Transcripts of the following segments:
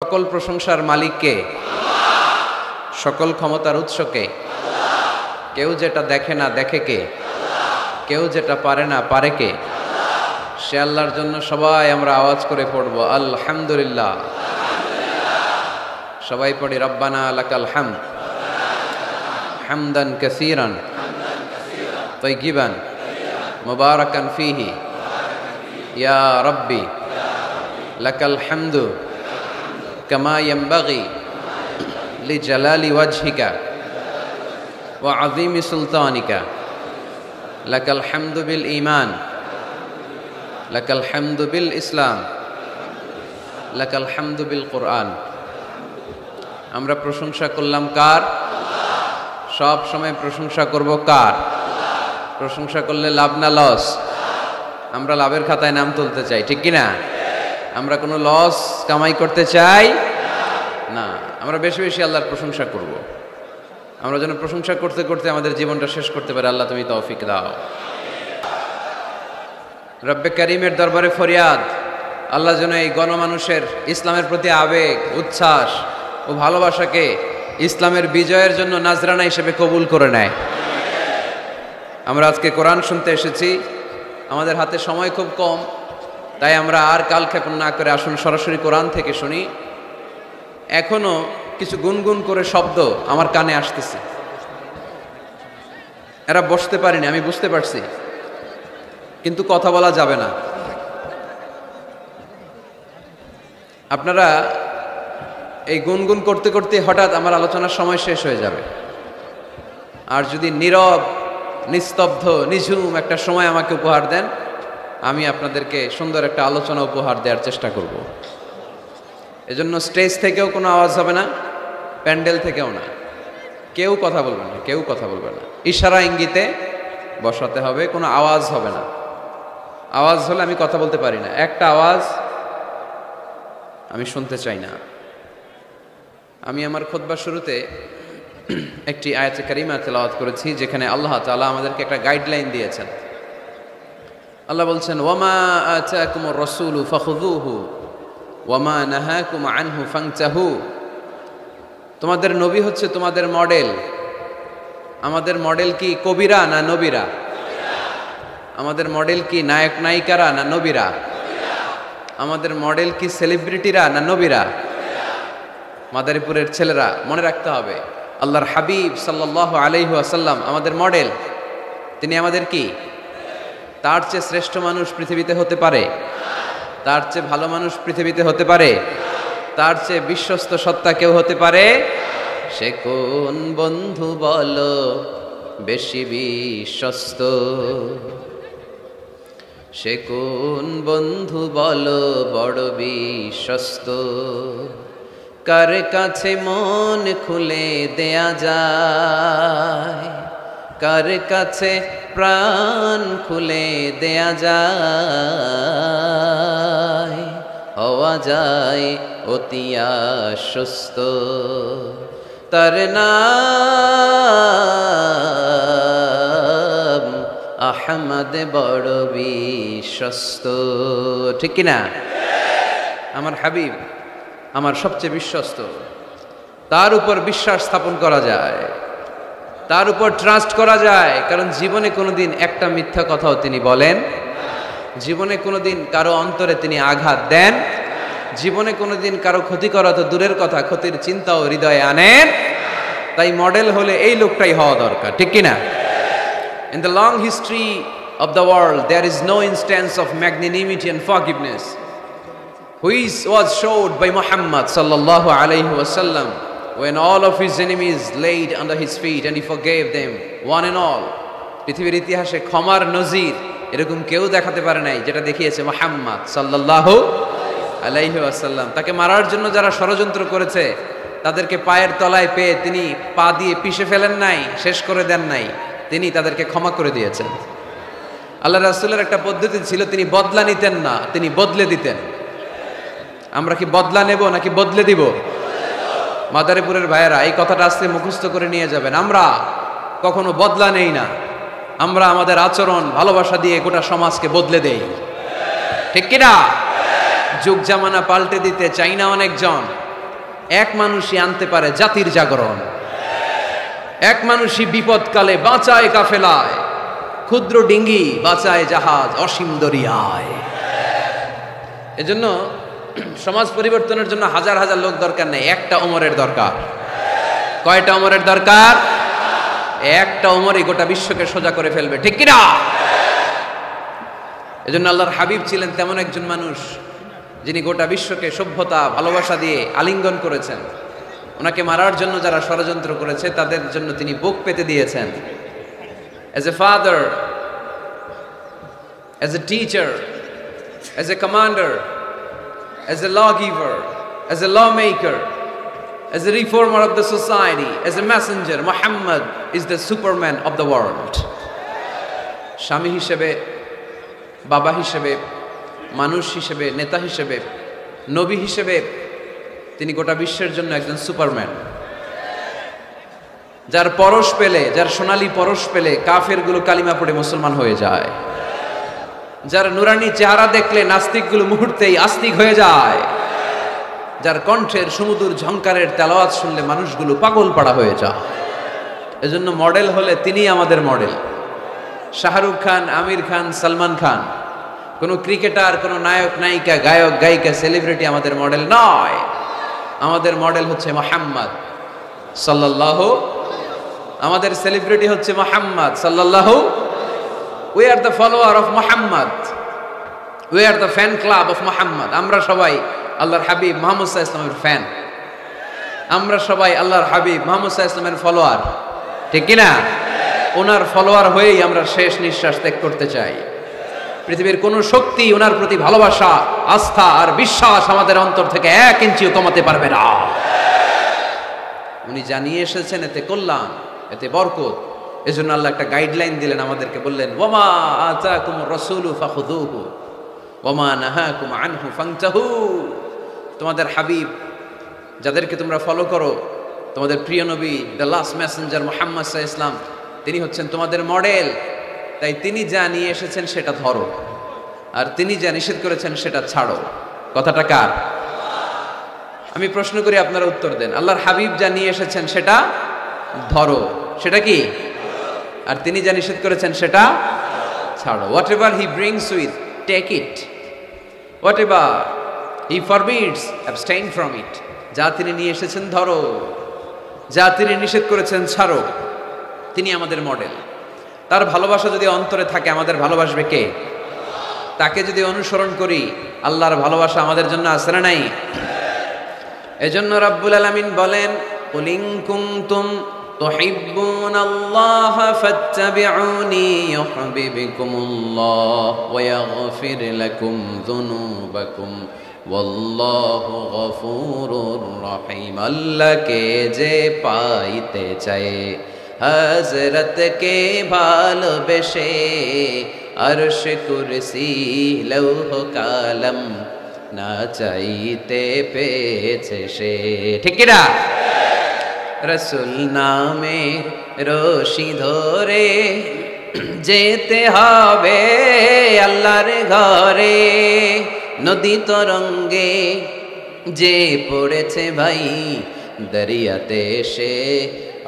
সকল প্রশংসার মালিক কে? সকল ক্ষমতার উৎস কে? কেউ যেটা দেখে না দেখে কে? কেউ যেটা পারে না পারে কে? সে আল্লাহর জন্য সবাই আমরা আওয়াজ করে পড়ব আলহামদুলিল্লাহ। সবাই পড়ি রব্বানা লাকাল হামদ হামদান কাসীরান তাইয়িবান মুবারাকান ফীহি ইয়া রাব্বি লাকাল হামদু কামা ইয়ানবাগি লিজালালি ওয়াজহিকা ওয়া আযীমি সুলতানিকা লাকাল হামদু বিল ঈমান লাকাল হামদু বিল ইসলাম লাকাল হামদু বিল কুরআন। আমরা প্রশংসা করলাম কার? সব সময় প্রশংসা করব কার? প্রশংসা করলে লাভ না লস? আমরা লাভের খাতায় নাম তুলতে চাই, ঠিক কি না? আমরা কোনো লস কামাই করতে চাই না। আমরা বেশি বেশি আল্লাহর প্রশংসা করব। আমরা যেন প্রশংসা করতে করতে আমাদের জীবনটা শেষ করতে পারি। আল্লাহ তুমি তৌফিক দাও। রব্বে কারীমের দরবারে ফরিয়াদ, আল্লাহ যেন এই গণমানুষের ইসলামের প্রতি আবেগ, উচ্ছ্বাস ও ভালোবাসাকে ইসলামের বিজয়ের জন্য নাজরানা হিসেবে কবুল করে নেয়। আমরা আজকে কোরআন শুনতে এসেছি, আমাদের হাতে সময় খুব কম, তাই আমরা আর কালক্ষেপণ না করে আসুন সরাসরি কোরআন থেকে শুনি। এখনো কিছু গুনগুন করে শব্দ আমার কানে আসতেছে। এরা বসতে পারেনি, আমি বুঝতে পারছি, কিন্তু কথা বলা যাবে না। আপনারা এই গুনগুন করতে করতে হঠাৎ আমার আলোচনার সময় শেষ হয়ে যাবে। আর যদি নীরব, নিস্তব্ধ, নিঝুম একটা সময় আমাকে উপহার দেন, আমি আপনাদেরকে সুন্দর একটা আলোচনা উপহার দেওয়ার চেষ্টা করব। এজন্য স্টেজ থেকেও কোনো আওয়াজ হবে না, প্যান্ডেল থেকেও না, কেউ কথা বলবে না, কেউ কথা বলবে না। ইশারা ইঙ্গিতে বসাতে হবে, কোনো আওয়াজ হবে না। আওয়াজ হলে আমি কথা বলতে পারি না। একটা আওয়াজ আমি শুনতে চাই না। আমি আমার খুতবার শুরুতে একটি আয়াতে কারিমা তেলাওয়াত করেছি, যেখানে আল্লাহ তাআলা আমাদেরকে একটা গাইডলাইন দিয়েছেন। আল্লাহ বলছেন, ওয়ামা আতাকুমুর রাসূলু ফাখুযুহু ওয়ামা নাহাকুম আনহু ফানতাহু। তোমাদের নবী হচ্ছে তোমাদের মডেল। আমাদের মডেল কি কবিরা না নবীরা? আমাদের মডেল কি নায়ক নায়িকারা না নবীরা? আমাদের মডেল কি সেলিব্রিটিরা না নবীরা? মাদারীপুরের ছেলেরা মনে রাখতে হবে, আল্লাহর হাবিব সাল্লাল্লাহু আলাইহি ওয়াসাল্লাম আমাদের মডেল। তিনি আমাদের কি? তার চেয়ে শ্রেষ্ঠ মানুষ পৃথিবীতে হতে পারে? তার চেয়ে ভালো মানুষ পৃথিবীতে হতে পারে? তার চেয়ে বিশ্বস্ত সত্তা কেউ হতে পারে? সে কোন বন্ধু বলো বেশি বিশ্বস্ত? সে কোন বন্ধু বলো বড় বিশ্বস্ত? কার কাছে মন খুলে দেয়া যায়, কার কাছে প্রাণ খুলে দেয়া যায়, হওয়া যায় অতি আশ্বস্ত। তার নাম আহমদ বড় বিশ্বস্ত, ঠিক কিনা? আমার হাবিব আমার সবচেয়ে বিশ্বস্ত। তার উপর বিশ্বাস স্থাপন করা যায়, তার উপর ট্রাস্ট করা যায়, কারণ জীবনে কোনোদিন একটা মিথ্যা কথাও তিনি বলেন, জীবনে কোনোদিন কারো অন্তরে তিনি আঘাত দেন, জীবনে কোনোদিন কারো ক্ষতি করা তো দূরের কথা, ক্ষতির চিন্তাও হৃদয়ে আনেন। তাই মডেল হলে এই লোকটাই হওয়া দরকার, ঠিক কিনা? In the long history of the world, there is no instance of magnanimity and forgiveness which was showed by Muhammad sallallahu alayhi wasallam when all of his enemies laid under his feet and he forgave them one and all. পৃথিবীর ইতিহাসে ক্ষমার নজির এরকম কেউ দেখাতে পারে নাই যেটা দেখিয়েছে মুহাম্মদ সাল্লাল্লাহু আলাইহি ওয়াসাল্লাম। তাকে মারার জন্য যারা ষড়যন্ত্র করেছে তাদেরকে পায়ের তলায় পেয়ে তিনি পা দিয়ে পিষে ফেলেন নাই, শেষ করে দেন নাই, তিনি তাদেরকে ক্ষমা করে দিয়েছেন। আল্লাহ রাসূলের একটা পদ্ধতি ছিল, তিনি বদলা নিতেন না, তিনি বদলে দিতেন। আমরা কি বদলা নেব নাকি বদলে দিব? মাদারীপুরের ভাইয়েরা এই কথাটা আজকে মুখস্থ করে নিয়ে যাবেন। আমরা কখনো বদলা নেই না, আমরা আমাদের আচরণ ভালোবাসা দিয়ে গোটা সমাজকে বদলে দেই, ঠিক কিনা? যুগ জামানা পাল্টে দিতে চাই না অনেকজন, এক মানুষই আনতে পারে জাতির জাগরণ। এক মানুষই বিপদকালে বাঁচায় কাফেলায়, ক্ষুদ্র ডিঙ্গি বাঁচায় জাহাজ অসীম দরিয়ায়। এজন্য সমাজ পরিবর্তনের জন্য হাজার হাজার লোক দরকার নেই, একটা ওমরের দরকার। কয়টা ওমরের দরকার? একটা ওমরই গোটা বিশ্বকে সোজা করে ফেলবে, ঠিক কিনা? এজন্য আল্লাহর হাবিব ছিলেন তেমন একজন মানুষ যিনি গোটা বিশ্বকে সভ্যতা ভালোবাসা দিয়ে আলিঙ্গন করেছেন। ওনাকে মারার জন্য যারা ষড়যন্ত্র করেছে তাদের জন্য তিনি বুক পেতে দিয়েছেন। As a father, as a teacher, as a commander, as a lawgiver, as a lawmaker, as a reformer of the society, as a messenger, Muhammad is the superman of the world. স্বামী হিসেবে, বাবা হিসেবে, মানুষ হিসেবে, নেতা হিসেবে, নবী হিসেবে তিনি গোটা বিশ্বের জন্য একজন সুপারম্যান। যার পরশ পেলে, যার সোনালী পরশ পেলে কাফেরগুলো কালিমা পড়ে মুসলমান হয়ে যায়। যার নুরানি চেহারা দেখলে নাস্তিকগুলো মুহূর্তেই আস্তিক হয়ে যায়। যার কণ্ঠের সুমধুর ঝংকারের তেলাওয়াত শুনলে মানুষগুলো পাগল পাড়া হয়ে যায়। এজন্য মডেল হলে তিনি আমাদের মডেল। শাহরুখ খান, আমির খান, সালমান খান, কোনো ক্রিকেটার, কোনো নায়ক নায়িকা, গায়ক গায়িকা, সেলিব্রিটি আমাদের মডেল নয়। আমাদের মডেল হচ্ছে মুহাম্মদ সাল্লাল্লাহু, আমাদের সেলিব্রিটি হচ্ছে মুহাম্মদ সাল্লাল্লাহু। We are the follower of Muhammad, we are the fan club of Muhammad. আমরা সবাই আল্লাহর হাবিব মুহাম্মদ সাল্লাল্লাহু আলাইহি ওয়াসাল্লামের ফ্যান। আমরা সবাই আল্লাহর হাবিব মুহাম্মদ সাল্লাল্লাহু আলাইহি ওয়াসাল্লামের ফলোয়ার, ঠিক কি না? ওনার ফলোয়ার হয়েই আমরা শেষ নিঃশ্বাস ত্যাগ করতে চাই। পৃথিবীর কোন শক্তি ওনার প্রতি ভালোবাসা, আস্থা আর বিশ্বাস আমাদের অন্তর থেকে 1 ইঞ্চিও কমাতে পারবে না। উনি জানিয়ে এসেছেন এতে কল্যাণ, এতে বরকত। এজন্য আল্লাহ একটা গাইডলাইন দিলেন আমাদেরকে, বললেন ওয়ামা আতাকুমুর রাসূলু ফাখুযুহু ওয়ামা নাহাকুম আনহু ফান্তাহু। তোমাদের হাবিব যাদেরকে তোমরা ফলো করো, তোমাদের প্রিয় নবী দ্য লাস্ট মেসেঞ্জার মুহাম্মদ সাল্লাল্লাহু আলাইহি ওয়াসাল্লাম, তিনি হচ্ছেন তোমাদের মডেল। তাই তিনি যা নিয়ে এসেছেন সেটা ধরো, আর তিনি যা নিষেধ করেছেন সেটা ছাড়ো। কথাটা কার? আমি প্রশ্ন করি, আপনারা উত্তর দেন। আল্লাহর হাবিব যা নিয়ে এসেছেন সেটা ধরো, সেটা কি? আর তিনি যা নিষেধ করেছেন সেটা ছাড়ো। Whatever he brings with, take it. Whatever he forbids, abstain from it. যা তিনি নিয়ে এসেছেন ধরো, যা তিনি নিষেধ করেছেন ছাড়ো। তিনি আমাদের মডেল। তার ভালোবাসা যদি অন্তরে থাকে, আমাদের ভালোবাসবে কে? তাকে যদি অনুসরণ করি, আল্লাহর ভালোবাসা আমাদের জন্য আছে না নাই? এজন্য রাব্বুল আলামিন বলেন, কুল ইন কুনতুম তুহিব্বুনাল্লাহা ফাত্তাবিউনি ইউহিব্বুকুমুল্লাহ ওয়া ইয়াগফির লাকুম যুনুবাকুম ওয়াল্লাহু গফুরুর রহিম। আল্লাহকে যে পাইতে চায়, হযরতকে ভালোবেসে, আরশ কুরসি লৌহ কালাম না চাইতে পেয়েছে সে, ঠিক কি না? রাসূল নামে রশি ধরে যেতে হবে আল্লাহর ঘরে। নদী তরঙ্গে যে পড়েছে ভাই, দরিয়াতে সে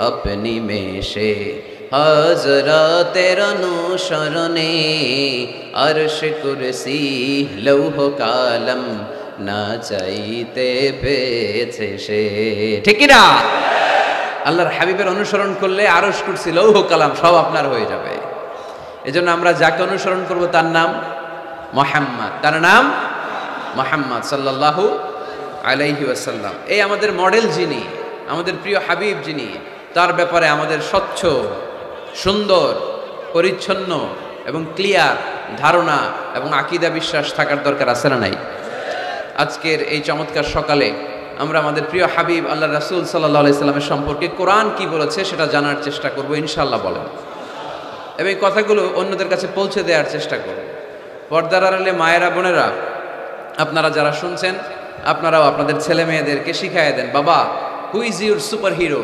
আপনি মেশে, হযরতের অনুসরণে আরশ কুরসি লৌহ কালাম না চাইতে পেয়েছে সে, ঠিক কি না? আল্লাহর হাবিবের অনুসরণ করলে আরশ কুরসি লৌহ কালাম সব আপনার হয়ে যাবে। এজন্য আমরা যাকে অনুসরণ করব তার নাম মুহাম্মদ, তার নাম মুহাম্মদ সাল্লাল্লাহু আলাইহি ওয়াসাল্লাম। এই আমাদের মডেল যিনি, আমাদের প্রিয় হাবিব যিনি, তার ব্যাপারে আমাদের স্বচ্ছ, সুন্দর, পরিচ্ছন্ন এবং ক্লিয়ার ধারণা এবং আকীদা বিশ্বাস থাকার দরকার আছে না নাই? আজকের এই চমৎকার সকালে আমরা আমাদের প্রিয় হাবিব আল্লাহ রাসূল সাল্লাল্লাহু আলাইহি সাল্লামের সম্পর্কে কোরআন কি বলেছে সেটা জানার চেষ্টা করব ইনশাআল্লাহ। বলেন, এবং কথাগুলো অন্যদের কাছে পৌঁছে দেওয়ার চেষ্টা করব। পর্দার আড়ালে মায়েরা, বোনেরা, আপনারা যারা শুনছেন, আপনারাও আপনাদের ছেলে মেয়েদেরকে শিখাইয়া দেন, বাবা, who is your super hero,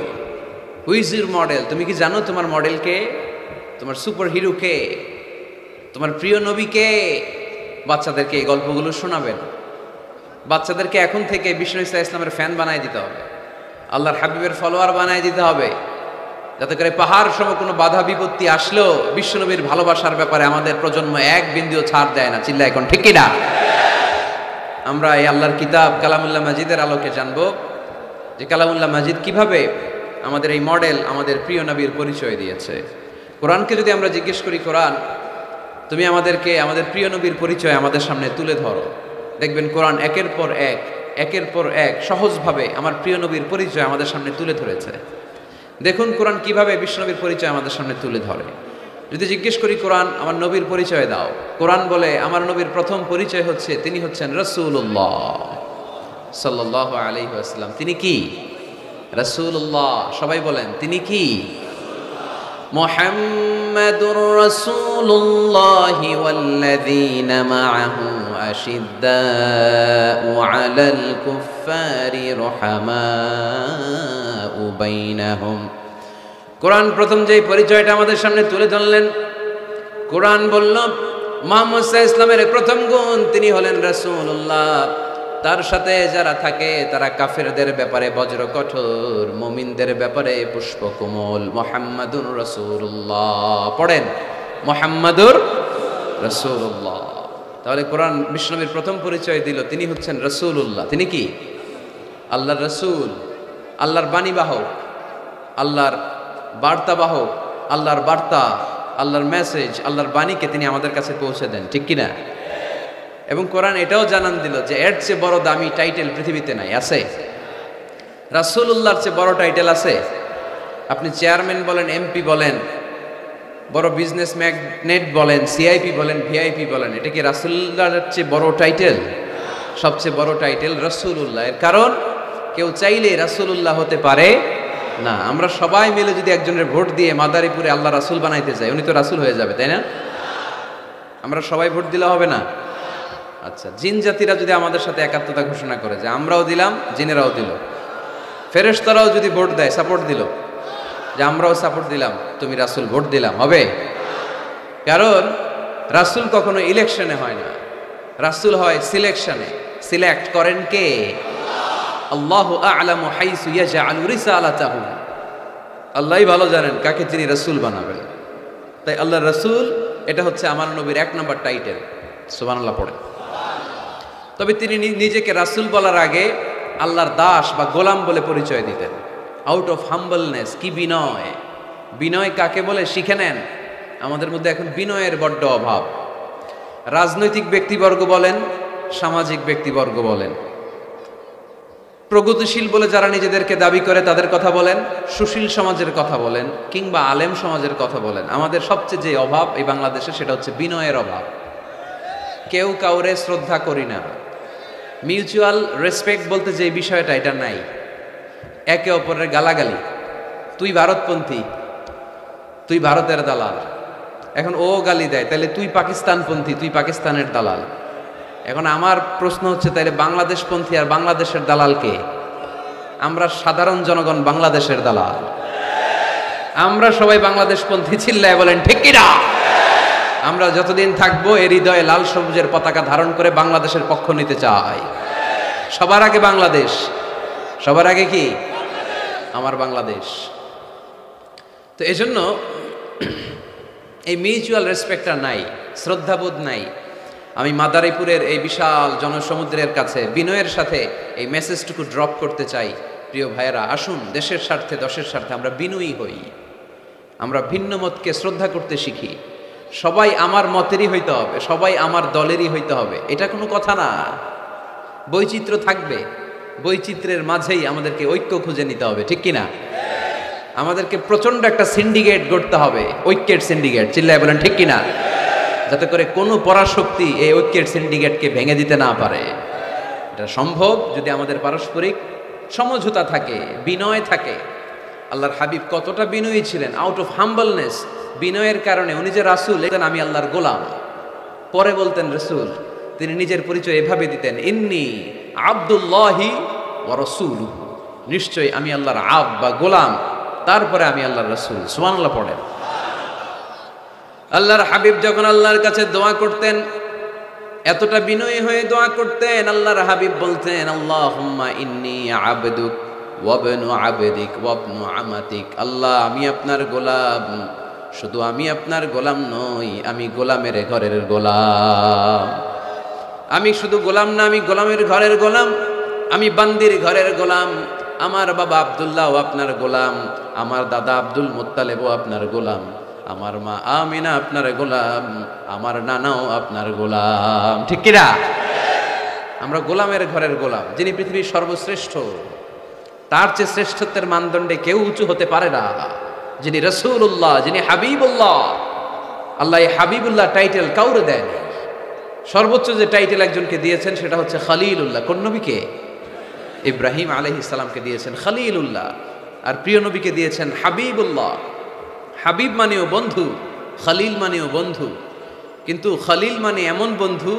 who is your model? তুমি কি জানো তোমার মডেল কে? তোমার সুপার হিরো কে? তোমার প্রিয় নবী কে? বাচ্চাদেরকে এই গল্পগুলো শোনাবেন। বাচ্চাদেরকে এখন থেকে বিষ্ণু ইসলামের ফ্যান বানায় দিতে হবে, আল্লাহর হাবিবের ফলোয়ার বানায় দিতে হবে, যাতে করে পাহাড় সম কোনো বাধা বিপত্তি আসলেও বিশ্বনবীর ভালোবাসার ব্যাপারে আমাদের প্রজন্ম এক বিন্দুও ছাড় দেয় না। চিল্লা এখন ঠিক কিনা? আমরা এই আল্লাহর কিতাব কালামুল্লাহ মাজিদের আলোকে জানবো যে কালামুল্লাহ মাজিদ কিভাবে আমাদের এই মডেল, আমাদের প্রিয় নবীর পরিচয় দিয়েছে। কোরআনকে যদি আমরা জিজ্ঞেস করি, কোরআন তুমি আমাদেরকে আমাদের প্রিয় নবীর পরিচয় আমাদের সামনে তুলে ধরো, দেখবেন কোরআন একের পর এক সহজভাবে আমার প্রিয় নবীর পরিচয় আমাদের সামনে তুলে ধরেছে। দেখুন কোরআন কিভাবে বিশ্বনবীর পরিচয় আমাদের সামনে তুলে ধরে। যদি জিজ্ঞেস করি কোরআন আমার নবীর পরিচয় দাও, কোরআন বলে আমার নবীর প্রথম পরিচয় হচ্ছে তিনি হচ্ছেন রাসূলুল্লাহ সাল্লাল্লাহু আলাইহি ওয়াসাল্লাম। তিনি কি? রাসূলুল্লাহ। সবাই বলেন তিনি কি? মুহাম্মাদুর রাসূলুল্লাহি ওয়াল্লাযীনা মাআহু আশিদ্দাউ আলাল কুফফারি রুহামাউ বাইনাহুম। কোরআন প্রথম যেই পরিচয়টা আমাদের সামনে তুলে ধরলেন, কোরআন বলল মুহাম্মদ সাল্লাল্লাহু আলাইহি ওয়াসাল্লামের প্রথম গুণ তিনি হলেন রাসূলুল্লাহ। তার সাথে যারা থাকে তারা কাফেরদের ব্যাপারে বজ্র কঠোর, মুমিনদের ব্যাপারে পুষ্পকোমল। মুহাম্মাদুর রাসূলুল্লাহ পড়েন, মুহাম্মাদুর রাসূলুল্লাহ। তাহলে কোরআন বিশ্বনবীর প্রথম পরিচয় দিল তিনি হচ্ছেন রাসূলুল্লাহ। তিনি কি? আল্লাহর রাসূল, আল্লাহর বাণীবাহক, আল্লাহর বার্তাবাহক, আল্লাহর বার্তা, আল্লাহর মেসেজ, আল্লাহর বাণীকে তিনি আমাদের কাছে পৌঁছে দেন। ঠিক কিনা? এবং কোরআন এটাও জানান দিল যে এর চেয়ে বড় দামি টাইটেল পৃথিবীতে নাই। আছে? রাসূলুল্লাহর চেয়ে বড় টাইটেল আছে? আপনি চেয়ারম্যান বলেন, এমপি বলেন, বড় বিজনেস ম্যাগনেট বলেন, সিআইপি বলেন, ভিআইপি বলেন, এটা কি রাসূলুল্লাহর চেয়ে বড় টাইটেল? সবচেয়ে বড় টাইটেল রাসূলুল্লাহ। এর কারণ কেউ চাইলে রাসূলুল্লাহ হতে পারে না। আমরা সবাই মিলে যদি একজনের ভোট দিয়ে মাদারীপুরে আল্লাহ রাসূল বানাইতে যাই, উনি তো রাসূল হয়ে যাবে, তাই না? আমরা সবাই ভোট দিলে হবে না? আচ্ছা, জিন জাতিরা যদি আমাদের সাথে একাত্মতা ঘোষণা করে যে আমরাও দিলাম, জিনেরাও দিল, ফেরেশতারাও যদি ভোট দেয়, সাপোর্ট দিল যে আমরাও সাপোর্ট দিলাম, তুমি রাসূল ভোট দিলাম, হবে? কারণ রাসূল কখনো ইলেকশনে হয় না, রাসূল হয় সিলেকশনে। সিলেক্ট করেন কে? আল্লাহু আ'লামু হাইসু ইয়াজআলু রিসালাতাহু। আল্লাহই ভালো জানেন কাকে তিনি রাসূল বানাবেন। তাই আল্লাহর রাসূল এটা হচ্ছে আমার নবীর এক নম্বর টাইটেল। সুবহানাল্লাহ পড়ে। তবে তিনি নিজেকে রাসূল বলার আগে আল্লাহর দাস বা গোলাম বলে পরিচয় দিতেন। Out of humbleness. কি বিনয়! বিনয় কাকে বলে শিখে নেন। আমাদের মধ্যে এখন বিনয়ের বড্ড অভাব। রাজনৈতিক ব্যক্তিবর্গ বলেন, সামাজিক ব্যক্তিবর্গ বলেন, প্রগতিশীল বলে যারা নিজেদেরকে দাবি করে তাদের কথা বলেন, সুশীল সমাজের কথা বলেন, কিংবা আলেম সমাজের কথা বলেন, আমাদের সবচেয়ে যে অভাব এই বাংলাদেশে সেটা হচ্ছে বিনয়ের অভাব। কেউ কাউরে শ্রদ্ধা করি না। মিউচুয়াল রেসপেক্ট বলতে যে বিষয়টা, এটা নাই। একে অপরের গালাগালি, তুই ভারতপন্থী, তুই ভারতের দালাল। এখন ও গালি দেয়, তাহলে তুই পাকিস্তানপন্থী, তুই পাকিস্তানের দালাল। এখন আমার প্রশ্ন হচ্ছে, তাইলে বাংলাদেশপন্থী আর বাংলাদেশের দালাল কে? আমরা সাধারণ জনগণ বাংলাদেশের দালাল। আমরা সবাই বাংলাদেশপন্থী। চিল্লায় বলেন ঠিক কিনা? আমরা যতদিন থাকবো এর হৃদয়ে লাল সবুজের পতাকা ধারণ করে বাংলাদেশের পক্ষ নিতে চাই। সবার আগে বাংলাদেশ। সবার আগে কি? আমার বাংলাদেশ। তো এজন্য এই মিউচুয়াল রেসপেক্টটা নাই, শ্রদ্ধাবোধ নাই। আমি মাদারীপুরের এই বিশাল জনসমুদ্রের কাছে বিনয়ের সাথে এই মেসেজটুকু ড্রপ করতে চাই। প্রিয় ভাইয়েরা, আসুন দেশের স্বার্থে, দশের স্বার্থে আমরা বিনয়ী হই। আমরা ভিন্ন মতকে শ্রদ্ধা করতে শিখি। সবাই আমার মতেরই হইতে হবে, সবাই আমার দলেরই হইতে হবে, এটা কোনো কথা না। বৈচিত্র্য থাকবে, বৈচিত্র্যের মাঝেই আমাদেরকে ঐক্য খুঁজে নিতে হবে। ঠিক কিনা? আমাদেরকে প্রচন্ড একটা সিন্ডিকেট গড়তে হবে, ঐক্যের সিন্ডিকেট। চিল্লায় বলেন ঠিক কিনা? যাতে করে কোনো পরাশক্তি এই ঐক্যের সিন্ডিকেটকে ভেঙে দিতে না পারে। এটা সম্ভব যদি আমাদের পারস্পরিক সমঝোতা থাকে, বিনয় থাকে। আল্লাহর হাবিব কতটা বিনয়ী ছিলেন, আউট অফ হাম্বলনেস। বিনয়ের কারণে উনি যে রাসূল, আমি আল্লাহর গোলাম। পরে বলতেন রাসূল, তিনি নিজের পরিচয় এভাবে দিতেন, ইন্নী আব্দুল্লাহি ওয়া রাসূলুহু। নিশ্চয়ই আমি আল্লাহর আব বা গোলাম, তারপরে আমি আল্লাহর রাসূল। সুবহানাল্লাহ পড়েন। আল্লাহর হাবিব যখন আল্লাহর কাছে দোয়া করতেন, এতটা বিনয়ী হয়ে দোয়া করতেন, আল্লাহর হাবিব বলতেন, আল্লাহুম্মা ইন্নী আবদুক ওয়াবনু আবদিক ওয়াবনু আমাতিক। আল্লাহ, আমি আপনার গোলাম, শুধু আমি আপনার গোলাম নই, আমি গোলামের ঘরের গোলাম। আমি শুধু গোলাম না, আমি গোলামের ঘরের গোলাম, আমি বান্দির ঘরের গোলাম। আমার বাবা আব্দুল্লাহ আপনার গোলাম, আমার দাদা আব্দুল মুত্তালিবও আপনার গোলাম, আমার মা আমিনা আপনার গোলাম, আমার নানাও আপনার গোলাম। ঠিক কিনা? আমরা গোলামের ঘরের গোলাম। যিনি পৃথিবীর সর্বশ্রেষ্ঠ, তার চেয়ে শ্রেষ্ঠত্বের মানদণ্ডে কেউ উঁচু হতে পারে না। যিনি রাসূলুল্লাহ, যিনি হাবিবুল্লাহ। আল্লাহ এই হাবিবুল্লাহ টাইটেল কাউরে দেন। সর্বোচ্চ যে টাইটেল একজনকে দিয়েছেন সেটা হচ্ছে খলিলুল্লাহ। কোন নবীকে? ইব্রাহিম আলাইহিস সালামকে দিয়েছেন খলিলুল্লাহ, আর প্রিয় নবীকে দিয়েছেন হাবিবুল্লাহ। হাবিব মানেও বন্ধু, খলিল মানেও বন্ধু। কিন্তু খলিল মানে এমন বন্ধু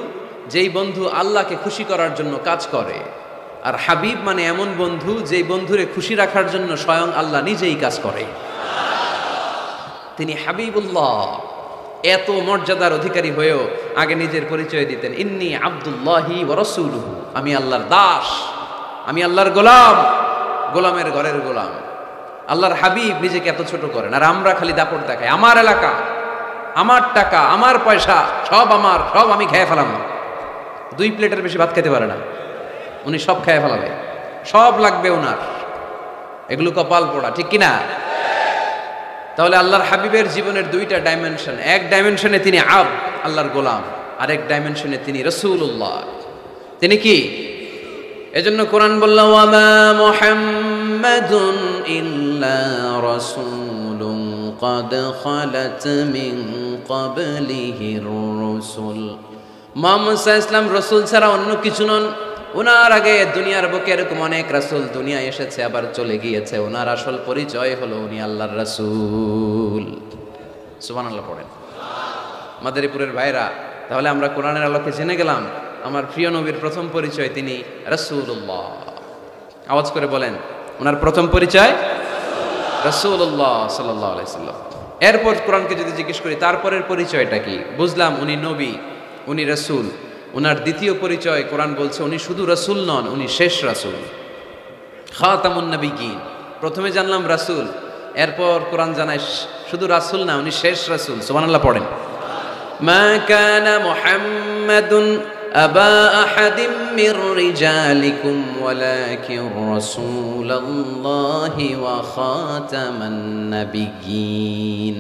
যেই বন্ধু আল্লাহকে খুশি করার জন্য কাজ করে, আর হাবিব মানে এমন বন্ধু যেই বন্ধুরে খুশি রাখার জন্য স্বয়ং আল্লাহ নিজেই কাজ করে। তিনি হাবিবুল্লাহ। এত মর্যাদার অধিকারী হয়েও আগে নিজের পরিচয় দিতেন, ইন্নী আব্দুল্লাহি ওয়া রাসূলুহু, আমি আল্লাহর দাস, আমি আল্লাহর গোলাম, গোলামের ঘরের গোলাম। আল্লাহর হাবিব নিজেকে এত ছোট করেন, আর আমরা খালি দাপট দেখাই, আমার এলাকা, আমার টাকা, আমার পয়সা, সব আমার, সব আমি খেয়ে ফেলাম। 2 প্লেটের বেশি ভাত খেতে পারে না, উনি সব খেয়ে ফেলাবে, সব লাগবে ওনার। এগুলো কপাল পোড়া, ঠিক কিনা? তাহলে আল্লাহর হাবিবের জীবনের 2টা ডাইমেনশন। এক ডাইমেনশনে তিনি আল্লাহর গোলাম, আরেক ডাইমেনশনে তিনি রাসূলুল্লাহ। তিনি কি? এজন্য কোরআন বলল, ওয়ামা মুহাম্মাদুন ইল্লা রাসূলুন ক্বাদ খালাত মিন ক্বাবলিহির রাসূল। মুহাম্মদ সাল্লাল্লাহু আলাইহি ওয়াসাল্লাম রাসূল ছাড়া অন্য কিছু নন। ওনার আগে দুনিয়ার বুকে এরকম অনেক রাসূল দুনিয়া এসেছে, আবার চলে গিয়েছে। ওনার আসল পরিচয় হলো উনি আল্লাহর রাসূল। সুবহানাল্লাহ পড়েন। মাদারীপুরের ভাইরা, তাহলে আমরা কোরআনের আলোকে জেনে গেলাম আমার প্রিয় নবীর প্রথম পরিচয় তিনি রাসূলুল্লাহ। আওয়াজ করে বলেন, ওনার প্রথম পরিচয় রাসূলুল্লাহ সাল্লাল্লাহু আলাইহি সাল্লাম। এরপর কোরআনকে যদি জিজ্ঞেস করি তারপরের পরিচয়টা কি, বুঝলাম উনি নবী, উনি রাসূল। ওনার দ্বিতীয় পরিচয় কোরআন বলছে উনি শুধু রাসূল নন, উনি শেষ রাসূল, খাতামুন নবিয়্যিন। প্রথমে জানলাম রাসূল, এরপর কোরআন জানায় শুধু রাসূল না, উনি শেষ রাসূল। সুবহানাল্লাহ পড়েন। মা কানা মুহাম্মাদুন আবা আহাদিম মির রিজালিকুম ওয়ালাকিন রাসূলুল্লাহি ওয়া খাতামান নবিয়্যিন।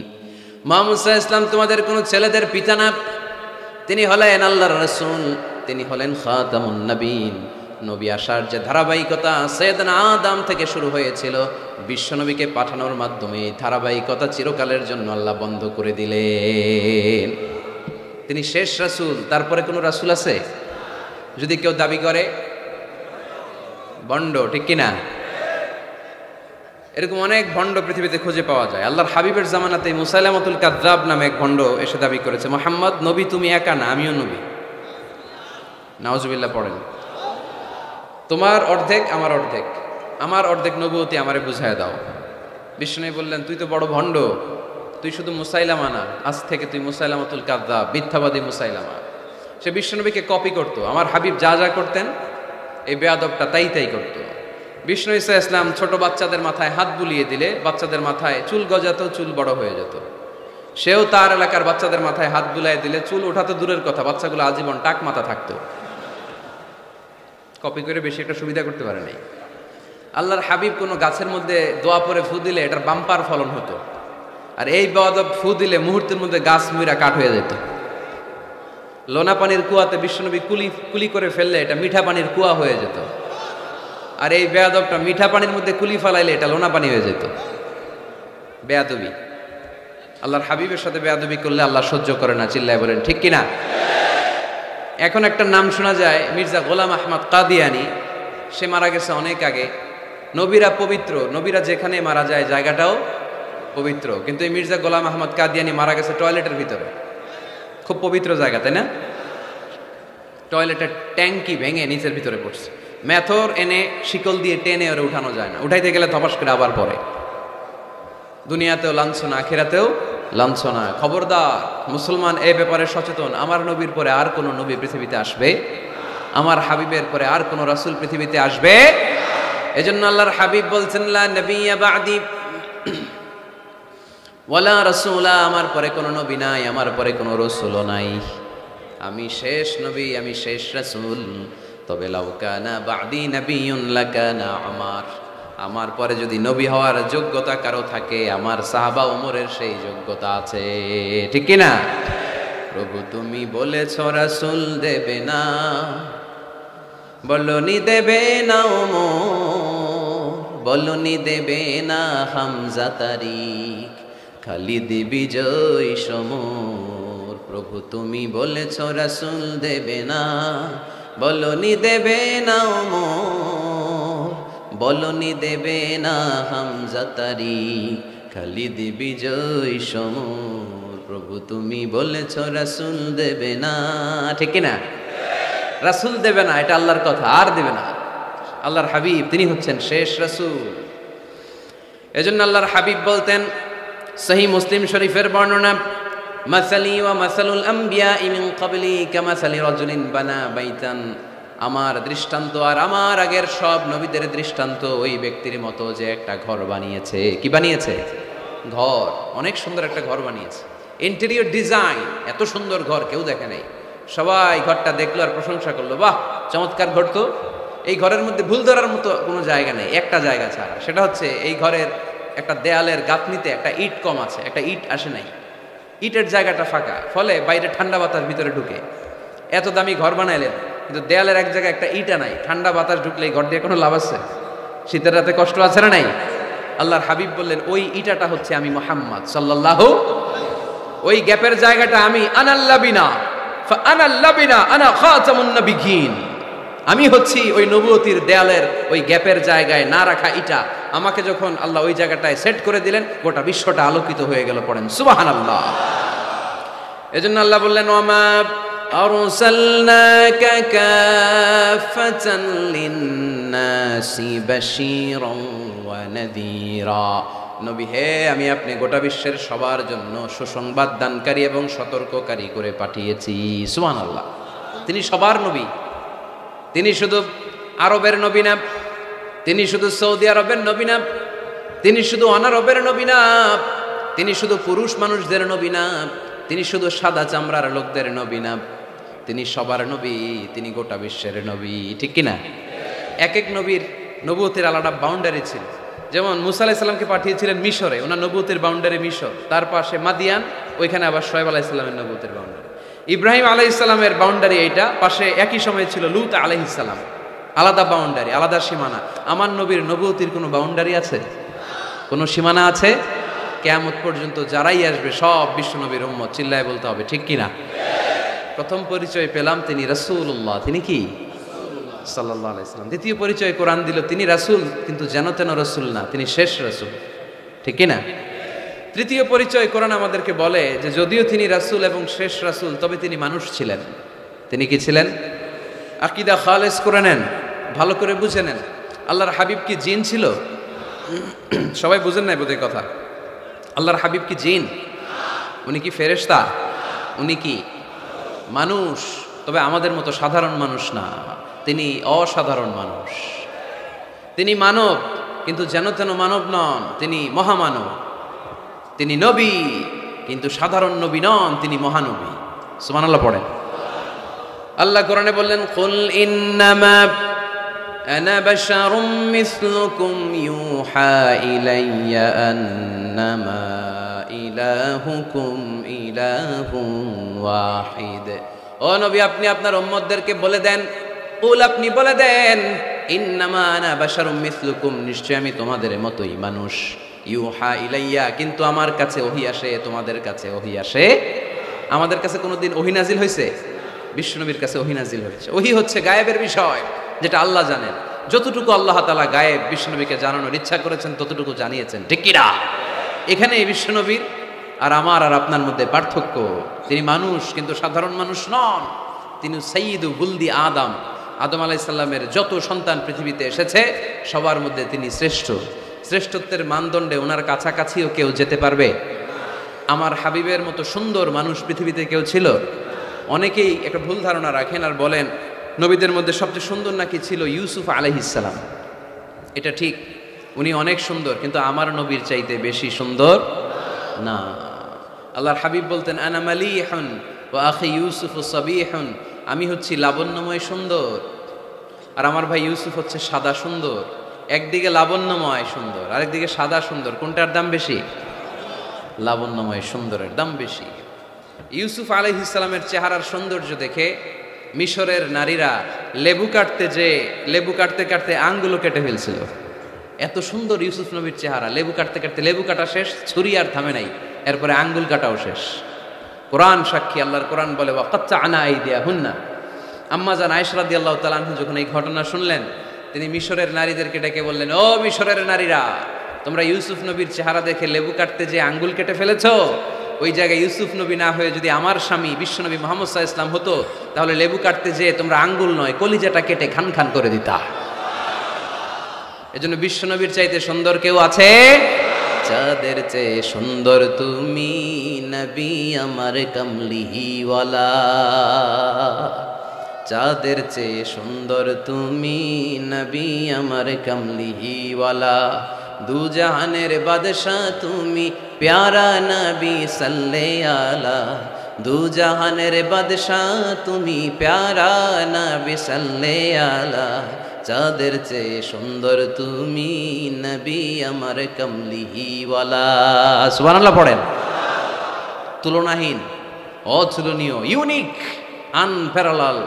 মুহাম্মদ সাল্লাল্লাহু আলাইহি ওয়াসাল্লাম তোমাদের কোনো ছেলেদের পিতা না, তিনি হলেন আল্লাহর রাসূল, তিনি হলেন খাতামুন নবীন। নবী আসার যে ধারাবাহিকতা সাইয়েদনা আদম থেকে শুরু হয়েছিল, বিশ্বনবীকে পাঠানোর মাধ্যমে এই ধারাবাহিকতা চিরকালের জন্য আল্লাহ বন্ধ করে দিলেন। তিনি শেষ রাসূল। তারপরে কোনো রাসূল আছে? যদি কেউ দাবি করে ভণ্ড, ঠিক কিনা? এরকম অনেক ভণ্ড পৃথিবীতে খুঁজে পাওয়া যায়। আল্লাহর হাবিবের জামানাতে মুসাইলামাতুল কাযযাব নামে এক ভণ্ড এসে দাবি করেছে, মুহাম্মদ নবী তুমি একা না, আমিও নবী। নাউজুবিল্লাহ পড়েন। তোমার অর্ধেক আমার অর্ধেক, আমার অর্ধেক নবুয়তি আমারে বুঝায় দাও। বিষ্ণু বললেন, তুই তো বড় ভণ্ড, তুই শুধু মুসাইলামা না, আজ থেকে তুই মুসাইলামাতুল কাযযাব, মিথ্যাবাদী মুসাইলামা। সে বিশ্বনবীকে কপি করতো। আমার হাবিব যা যা করতেন এই বেয়াদবটা তাই তাই করতো। বিষ্ণু ঈসা ইসলাম ছোট বাচ্চাদের মাথায় হাত বুলিয়ে দিলে বাচ্চাদের মাথায় চুল গজাতো, চুল বড় হয়ে যেত। সেও তার এলাকার বাচ্চাদের মাথায় হাত বুলিয়ে দিলে চুল ওঠাতো দূরের কথা, বাচ্চাগুলো আজীবন টাক মাথা থাকতো। কপি করে বেশি একটা সুবিধা করতে পারে নাই। আল্লাহর হাবিব কোনো গাছের মধ্যে দোয়া পরে ফু দিলে এটার বাম্পার ফলন হতো, আর এই বেয়াদব ফু দিলে মুহূর্তের মধ্যে গাছ মুইরা কাঠ হয়ে যেত। লোনা পানির কুয়াতে বিশ্বনবী কুলি করে ফেললে এটা মিঠা পানির কুয়া হয়ে যেত, আর এই বেয়াদবটা মিঠা পানির মধ্যে কুলি ফালাইলে এটা লোনা পানি হয়ে যেত। বেয়াদবি। আল্লাহর হাবিবের সাথে বেয়াদবি করলে আল্লাহ সহ্য করে না। চিল্লায় বলেন ঠিক কিনা? এখন একটা নাম শোনা যায়, মির্জা গোলাম আহমদ কাদিয়ানি। সে মারা গেছে অনেক আগে। নবীরা পবিত্র, নবীরা যেখানে মারা যায় জায়গাটাও পবিত্র, কিন্তু এই মির্জা গোলাম আহমদ কাদিয়ানি মারা গেছে টয়লেটের ভিতরে। খুব পবিত্র জায়গা, তাই না? টয়লেটের ট্যাঙ্কি ভেঙে নিচের ভিতরে পড়ছে। মেথর এনে শিকল দিয়ে টেনে ওরে উঠানো যায় না, উঠাইতে গেলে ধপাস করে আবার পড়ে। দুনিয়াতেও লাঞ্ছনা, আখিরাতেও লাঞ্ছনা। খবরদার, মুসলমান এ ব্যাপারে সচেতন। আমার নবীর পরে আর কোন নবী পৃথিবীতে আসবে, আমার হাবিবের পরে আর কোন রাসূল পৃথিবীতে আসবে। এজন্য আল্লাহর হাবিব বলছেন, লা নবিয়্যা বা'দি ওয়ালা রাসূলা, আমার পরে কোনো নবী নাই, আমার পরে কোনো রাসূলও নাই। আমি শেষ নবী, আমি শেষ রাসূল। তবে লাউ কানা বা'দি নাবিয়্যুন লাকানা উমর, আমার পরে যদি নবী হওয়ার যোগ্যতা কারো থাকে, আমার সাহাবা ওমরের সেই যোগ্যতা আছে। ঠিক কি না? প্রভু তুমি বলেছ রাসূল দেবে না, বলনি দেবে না ওমর, বলনি দেবে না হামজা তারিক, খালিদ বিজয় সমর। প্রভু তুমি বলেছ রাসূল দেবে না, বলনি দেবে না ওমর, বলনি দেবে না হামজা তারিক, খালিদ বিজয় সমর। প্রভু তুমি বলেছ রাসূল দেবে না। ঠিক কি না? রাসূল দেবে না, এটা আল্লাহর কথা, আর দেবে না। আল্লাহর হাবিব তিনি হচ্ছেন শেষ রাসূল। এজন্য আল্লাহর হাবিব বলতেন, সহিহ মুসলিম শরীফের বর্ণনা, মাসালি ওয়া মাসালুল আমবিয়া মিন ক্বাবলি কামাসালি রাজুলিন বানা বাইতান, আমার দৃষ্টান্ত আর আমার আগের সব নবীদের দৃষ্টান্ত ওই ব্যক্তির মতো যে একটা ঘর বানিয়েছে। কি বানিয়েছে? ঘর। অনেক সুন্দর একটা ঘর বানিয়েছে। ইন্টেরিয়র ডিজাইন, এত সুন্দর ঘর কেউ দেখে নাই। সবাই ঘরটা দেখলো আর প্রশংসা করলো, বাহ চমৎকার ঘর তো। এই ঘরের মধ্যে ভুল ধরার মতো কোনো জায়গা নেই, একটা জায়গা ছাড়া, সেটা হচ্ছে এই ঘরের একটা দেয়ালের গাঁথনিতে একটা ইট কম আছে, একটা ইট আসে নাই, ইটের জায়গাটা ফাঁকা, ফলে বাইরে ঠান্ডা বাতাস ভিতরে ঢুকে। এত দামি ঘর বানাইলেন, কিন্তু দেয়ালের এক জায়গায় একটা ইটা নাই, ঠান্ডা বাতাস ঢুকলে এই ঘর দিয়ে কোনো লাভ আছে? শীতের রাতে কষ্ট আছে না নাই? আল্লাহর হাবিব বললেন, ওই ইটাটা হচ্ছে আমি মুহাম্মদ সাল্লাল্লাহু, ওই গ্যাপের জায়গাটা আমি, আনাল্লাবিনা ফাআনাল্লাবিনা আনা খাতামুন নবিয়্যিন, আমি হচ্ছি ওই নবুয়তির দেয়ালের ওই গ্যাপের জায়গায় না রাখা ইটা। আমাকে যখন আল্লাহ ওই জায়গাটায় সেট করে দিলেন, গোটা বিশ্বটা আলোকিত হয়ে গেল। পড়েন সুবহানাল্লাহ। এজন্য আল্লাহ বললেন, ওয়ামা আরসালনাকা কাফাতান লিন্নাসি বাশীরান ওয়া নাযীরা, নবী হে আমি আপনি গোটা বিশ্বের সবার জন্য সুসংবাদ দানকারী এবং সতর্ককারী করে পাঠিয়েছি। সুবহানাল্লাহ। তিনি সবার নবী। তিনি শুধু আরবের নবী না, তিনি শুধু সৌদি আরবের নবী না, তিনি শুধু অনারবের নবী না, তিনি শুধু পুরুষ মানুষদের নবী না, তিনি শুধু সাদা চামড়ার লোকদের নবী না, তিনি সবার নবী, তিনি গোটা বিশ্বের নবী। ঠিক কিনা? এক এক নবীর নবুয়তের আলাদা বাউন্ডারি ছিল। যেমন মুসা আলাইহিস সালামকে পাঠিয়েছিলেন মিশরে, ওনার নবুয়তের বাউন্ডারি মিশর, তার পাশে মাদিয়ান, ওইখানে আবার শোয়েব আলাইহিস সালামের নবুয়তের বাউন্ডারি। ইব্রাহিম আলাইহিস সালামের বাউন্ডারি এইটা, পাশে একই সময় ছিল লূত আলাইহিস সালাম, আলাদা বাউন্ডারি, আলাদা সীমানা। আমার নবীর নবুয়তির কোনো বাউন্ডারি আছে? কোনো সীমানা আছে? কিয়ামত পর্যন্ত যারাই আসবে সব বিশ্ব নবীর উম্মত। চিল্লায় বলতে হবে ঠিক কিনা? প্রথম পরিচয় পেলাম তিনি রাসূলুল্লাহ, তিনি কি সাল্লাল্লাহু আলাইহি সাল্লাম। দ্বিতীয় পরিচয় কোরআন দিল, তিনি রাসূল, কিন্তু যেন তেন রাসূল না, তিনি শেষ রাসূল। ঠিক কিনা? তৃতীয় পরিচয় কোরআন আমাদেরকে বলে যে যদিও তিনি রাসূল এবং শেষ রাসূল, তবে তিনি মানুষ ছিলেন। তিনি কি ছিলেন? আকীদা খালেস করে নেন, ভালো করে বুঝে নেন। আল্লাহর হাবিব কি জিন ছিল? সবাই বুঝেন নাই বোধহয় কথা। আল্লাহর হাবিব কি জিন? উনি কি ফেরেশতা? উনি কি মানুষ? তবে আমাদের মতো সাধারণ মানুষ না, তিনি অসাধারণ মানুষ। তিনি মানব, কিন্তু যেন তেন মানব নন, তিনি মহামানব। তিনি নবী, কিন্তু সাধারণ নবী নন, তিনি মহানবী। সুবহানাল্লাহ পড়েন। আল্লাহ কোরআনে বললেন, কুল ইন্নামা আনা বাশারুম মিসলুকুম ইউহা ইলাইয়া আন্নামা ইলাহুকুম ইলাহুন ওয়াহিদ। ও নবী, আপনি আপনার উম্মতদেরকে বলে দেন, কুল আপনি বলে দেন, ইন্নামা আনা বাশারুম মিসলুকুম, নিশ্চয় আমি তোমাদের মতোই মানুষ। ইউহা ইলাইয়া, কিন্তু আমার কাছে ওহী আসে, তোমাদের কাছে ওহী আসে। আমাদের কাছে কোনোদিন ওহী নাজিল হয়েছে? বিশ্বনবীর কাছে ওহী নাজিল হয়েছে। ওহী হচ্ছে গায়েবের বিষয়, যেটা আল্লাহ জানেন। যতটুকু আল্লাহ তাআলা গায়েব বিশ্বনবীকে জানানোর ইচ্ছা করেছেন ততটুকু জানিয়েছেন। ঠিক কি না? এখানে এই বিশ্বনবীর আর আমার আর আপনার মধ্যে পার্থক্য। তিনি মানুষ, কিন্তু সাধারণ মানুষ নন। তিনি সাইয়্যিদু বুলদি আদম, আদম আলাইহিস সালামের যত সন্তান পৃথিবীতে এসেছে সবার মধ্যে তিনি শ্রেষ্ঠ। শ্রেষ্ঠত্বের মানদণ্ডে ওনার কাছাকাছিও কেউ যেতে পারবে? আমার হাবিবের মতো সুন্দর মানুষ পৃথিবীতে কেউ ছিল? অনেকেই একটা ভুল ধারণা রাখেন আর বলেন নবীদের মধ্যে সবচেয়ে সুন্দর নাকি ছিল ইউসুফ আলাইহিস সালাম। এটা ঠিক, উনি অনেক সুন্দর, কিন্তু আমার নবীর চাইতে বেশি সুন্দর না। আল্লাহর হাবিব বলতেন আনা মালিহুন ওয়া আখি ইউসুফ সাবিহুন, আমি হচ্ছি লাবণ্যময় সুন্দর আর আমার ভাই ইউসুফ হচ্ছে সাদা সুন্দর। একদিকে লাবণ্যময় সুন্দর, আরেকদিকে সাদা সুন্দর, কোনটার দাম বেশি? লাবণ্যময় সুন্দরের দাম বেশি। ইউসুফ আলাইহিস সালামের চেহারার সৌন্দর্য দেখে মিশরের নারীরা লেবু কাটতে কাটতে আঙ্গুলও কেটে ফেলছিল। এত সুন্দর ইউসুফ নবীর চেহারা, লেবু কাটতে কাটতে লেবু কাটা শেষ, ছুরি আর থামে নাই, এরপরে আঙ্গুল কাটাও শেষ। কোরআন সাক্ষী, আল্লাহর কোরআন বলে ওয়াকাত্তা'না আইদিয়াহুন্না। আম্মা জান আয়েশা রাদিয়াল্লাহু তাআলা আনহা যখন এই ঘটনা শুনলেন, তিনি মিশরের নারীদেরকে ডেকে বললেন, ও মিশরের নারীরা, তোমরা ইউসুফ নবীর চেহারা দেখে লেবু কাটতে যে আঙ্গুল কেটে ফেলেছো, ওই জায়গায় ইউসুফ নবী না হয়ে যদি আমার স্বামী বিশ্বনবী মুহাম্মদ সাল্লাল্লাহু আলাইহি ওয়াসাল্লাম হতো, তাহলে লেবু কাটতে যে তোমরা আঙ্গুল নয় কলিজাটা কেটে খান খান করে দিতা। এজন্য বিশ্বনবীর চাইতে সুন্দর কেউ আছে? চাঁদের চেয়ে সুন্দর তুমি নবী আমার কামলিওয়ালা, চাঁদের চেয়ে সুন্দর তুমি নবী আমার কামলিওয়ালা, দু জাহানের বাদশাহ তুমি প্যারা নবী সাল্লে আলা, দু জাহানের বাদশাহ তুমি প্যারা নবী সাল্লে আলা, চাঁদের চেয়ে সুন্দর তুমি নবী আমার কামলিওয়ালা। সুবহানাল্লাহ পড়েন। তুলনাহীন, অতুলনীয়, ইউনিক, আনপ্যারালাল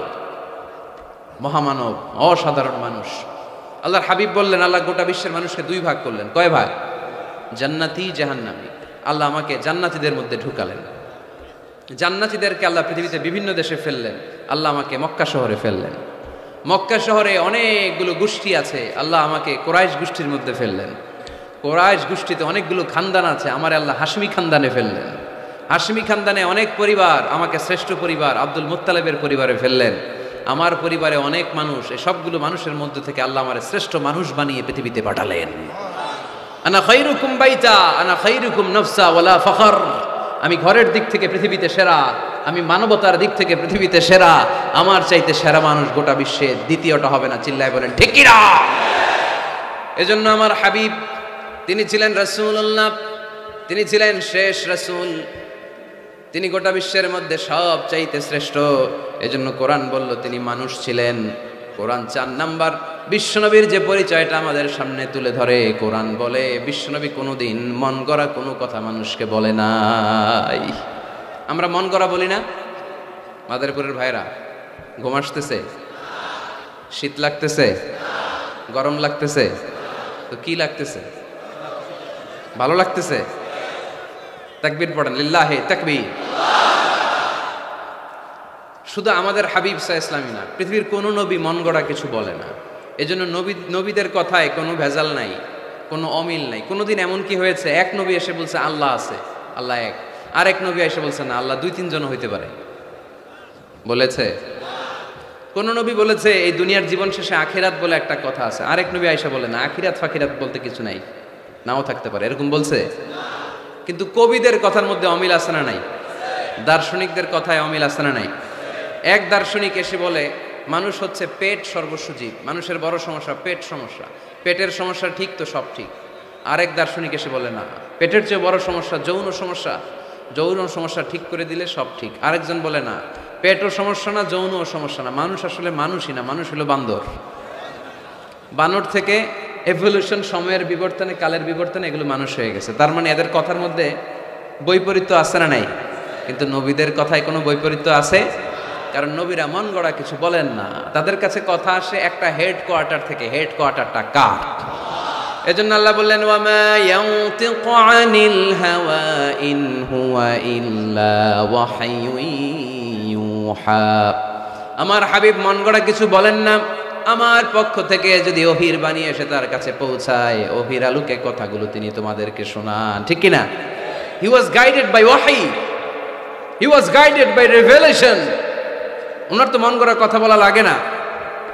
মহামানব, অসাধারণ মানুষ। আল্লাহর হাবিব বললেন, আল্লাহ গোটা বিশ্বের মানুষকে দুই ভাগ করলেন। কয় ভাগ? জান্নাতি, জাহান্নামী। আল্লাহ আমাকে জান্নাতীদের মধ্যে ঢুকালেন। জান্নাতীদেরকে আল্লাহ পৃথিবীতে বিভিন্ন দেশে ফেললেন, আল্লাহ আমাকে মক্কা শহরে ফেললেন। মক্কা শহরে অনেকগুলো গোষ্ঠী আছে, আল্লাহ আমাকে কোরাইশ গোষ্ঠীর মধ্যে ফেললেন। কোরাইশ গোষ্ঠীতে অনেকগুলো খানদান আছে, আমার আল্লাহ হাশমি খানদানে ফেললেন। হাশমি খানদানে অনেক পরিবার, আমাকে শ্রেষ্ঠ পরিবার আব্দুল মুত্তালিবের পরিবারে ফেললেন। আমার পরিবারে অনেক মানুষ, এই সবগুলো মানুষের মধ্যে থেকে আল্লাহ আমার শ্রেষ্ঠ মানুষ বানিয়ে পৃথিবীতে পাঠালেন। আনা খায়রুকুম বাইতা আনা খায়রুকুম নাফসা ওয়ালা ফখর, আমি ঘরের দিক থেকে পৃথিবীতে সেরা, আমি মানবতার দিক থেকে পৃথিবীতে সেরা, আমার চাইতে সেরা মানুষ গোটা বিশ্বে দ্বিতীয়টা হবে না। চিল্লায় বলেন ঠিক কি না? এজন্য আমার হাবিব, তিনি ছিলেন রাসূলুল্লাহ, তিনি ছিলেন শেষ রাসূল, তিনি গোটা বিশ্বের মধ্যে সব চাইতে শ্রেষ্ঠ। এজন্য কোরআন বলল তিনি মানুষ ছিলেন। কোরআন 4 নাম্বার বিশ্বনবীর যে পরিচয়টা আমাদের সামনে তুলে ধরে, কোরআন বলে বিশ্বনবী কোনোদিন মন গড়া কোনো কথা মানুষকে বলে নাই। আমরা মন গড়া বলি না? মাদারীপুরের ভাইরা, ঘুম আসতেছে? শীত লাগতেছে? গরম লাগতেছে? তো কি লাগতেছে? ভালো লাগতেছে? তাকবীর পড়েন, লিল্লাহি তাকবীর। শুধু আমাদের হাবিব সাল্লাল্লাহু আলাইহি ওয়াসাল্লাম না, পৃথিবীর কোনো নবী মন গড়া কিছু বলে না। এজন্য নবীদের কথায় কোনো ভেজাল নাই, কোনো অমিল নাই। কোনোদিন এমন কি হয়েছে এক নবী এসে বলছে আল্লাহ আছে, আল্লাহ এক, আরেক নবী এসে বলছে না আল্লাহ 2-3 জন হইতে পারে? বলেছে? কোন নবী বলেছে এই দুনিয়ার জীবন শেষে আখিরাত বলে একটা কথা আছে? আরেক নবী আয়েশা বলে না, আখিরাত ফাখিরাত বলতে কিছু নাই, নাও থাকতে পারে, এরকম বলছে? কিন্তু কবিদের কথার মধ্যে অমিল আছে না নাই? দার্শনিকদের কথায় অমিল আছে না নাই? এক দার্শনিক এসে বলে মানুষ হচ্ছে পেট সর্বস্ব জীব, মানুষের বড় সমস্যা পেট সমস্যা, পেটের সমস্যা ঠিক তো সব ঠিক। আরেক দার্শনিক এসে বলে না, পেটের চেয়ে বড় সমস্যা যৌন সমস্যা, যৌন সমস্যা ঠিক করে দিলে সব ঠিক। আরেকজন বলে না, পেটও সমস্যা না, যৌনও সমস্যা না, মানুষ আসলে মানুষই না, মানুষ হলো বান্দর। বানর থেকে এভলিউশন, সময়ের বিবর্তনে, কালের বিবর্তনে এগুলো মানুষ হয়ে গেছে। তার মানে এদের কথার মধ্যে বৈপরীত্য আছে না নাই? কিন্তু নবীদের কথায় কোনো বৈপরীত্য আছে? কারণ নবীরা মন গড়া কিছু বলেন না, তাদের কাছে কথা আসে একটা হেডকোয়ার্টার থেকে। হেডকোয়ার্টারটা কার? এজন্য আল্লাহ বললেন ওয়ামা ইয়ানতিকু আনিল হাওয়া ইন হুয়া ইল্লা ওয়াহয়ুন ইউহা। আমার হাবিব মন গড়া কিছু বলেন না, আমার পক্ষ থেকে যদি ওহির বাণী এসে তার কাছে পৌঁছায়, ওহির আলোকে কথাগুলো তিনি তোমাদেরকে শোনান, ঠিক কি না? হি ওয়াজ গাইডেড বাই ওয়াহি, হি ওয়াজ গাইডেড বাই রিভেলেশন। ওনার তো মন গড়া কথা বলা লাগে না,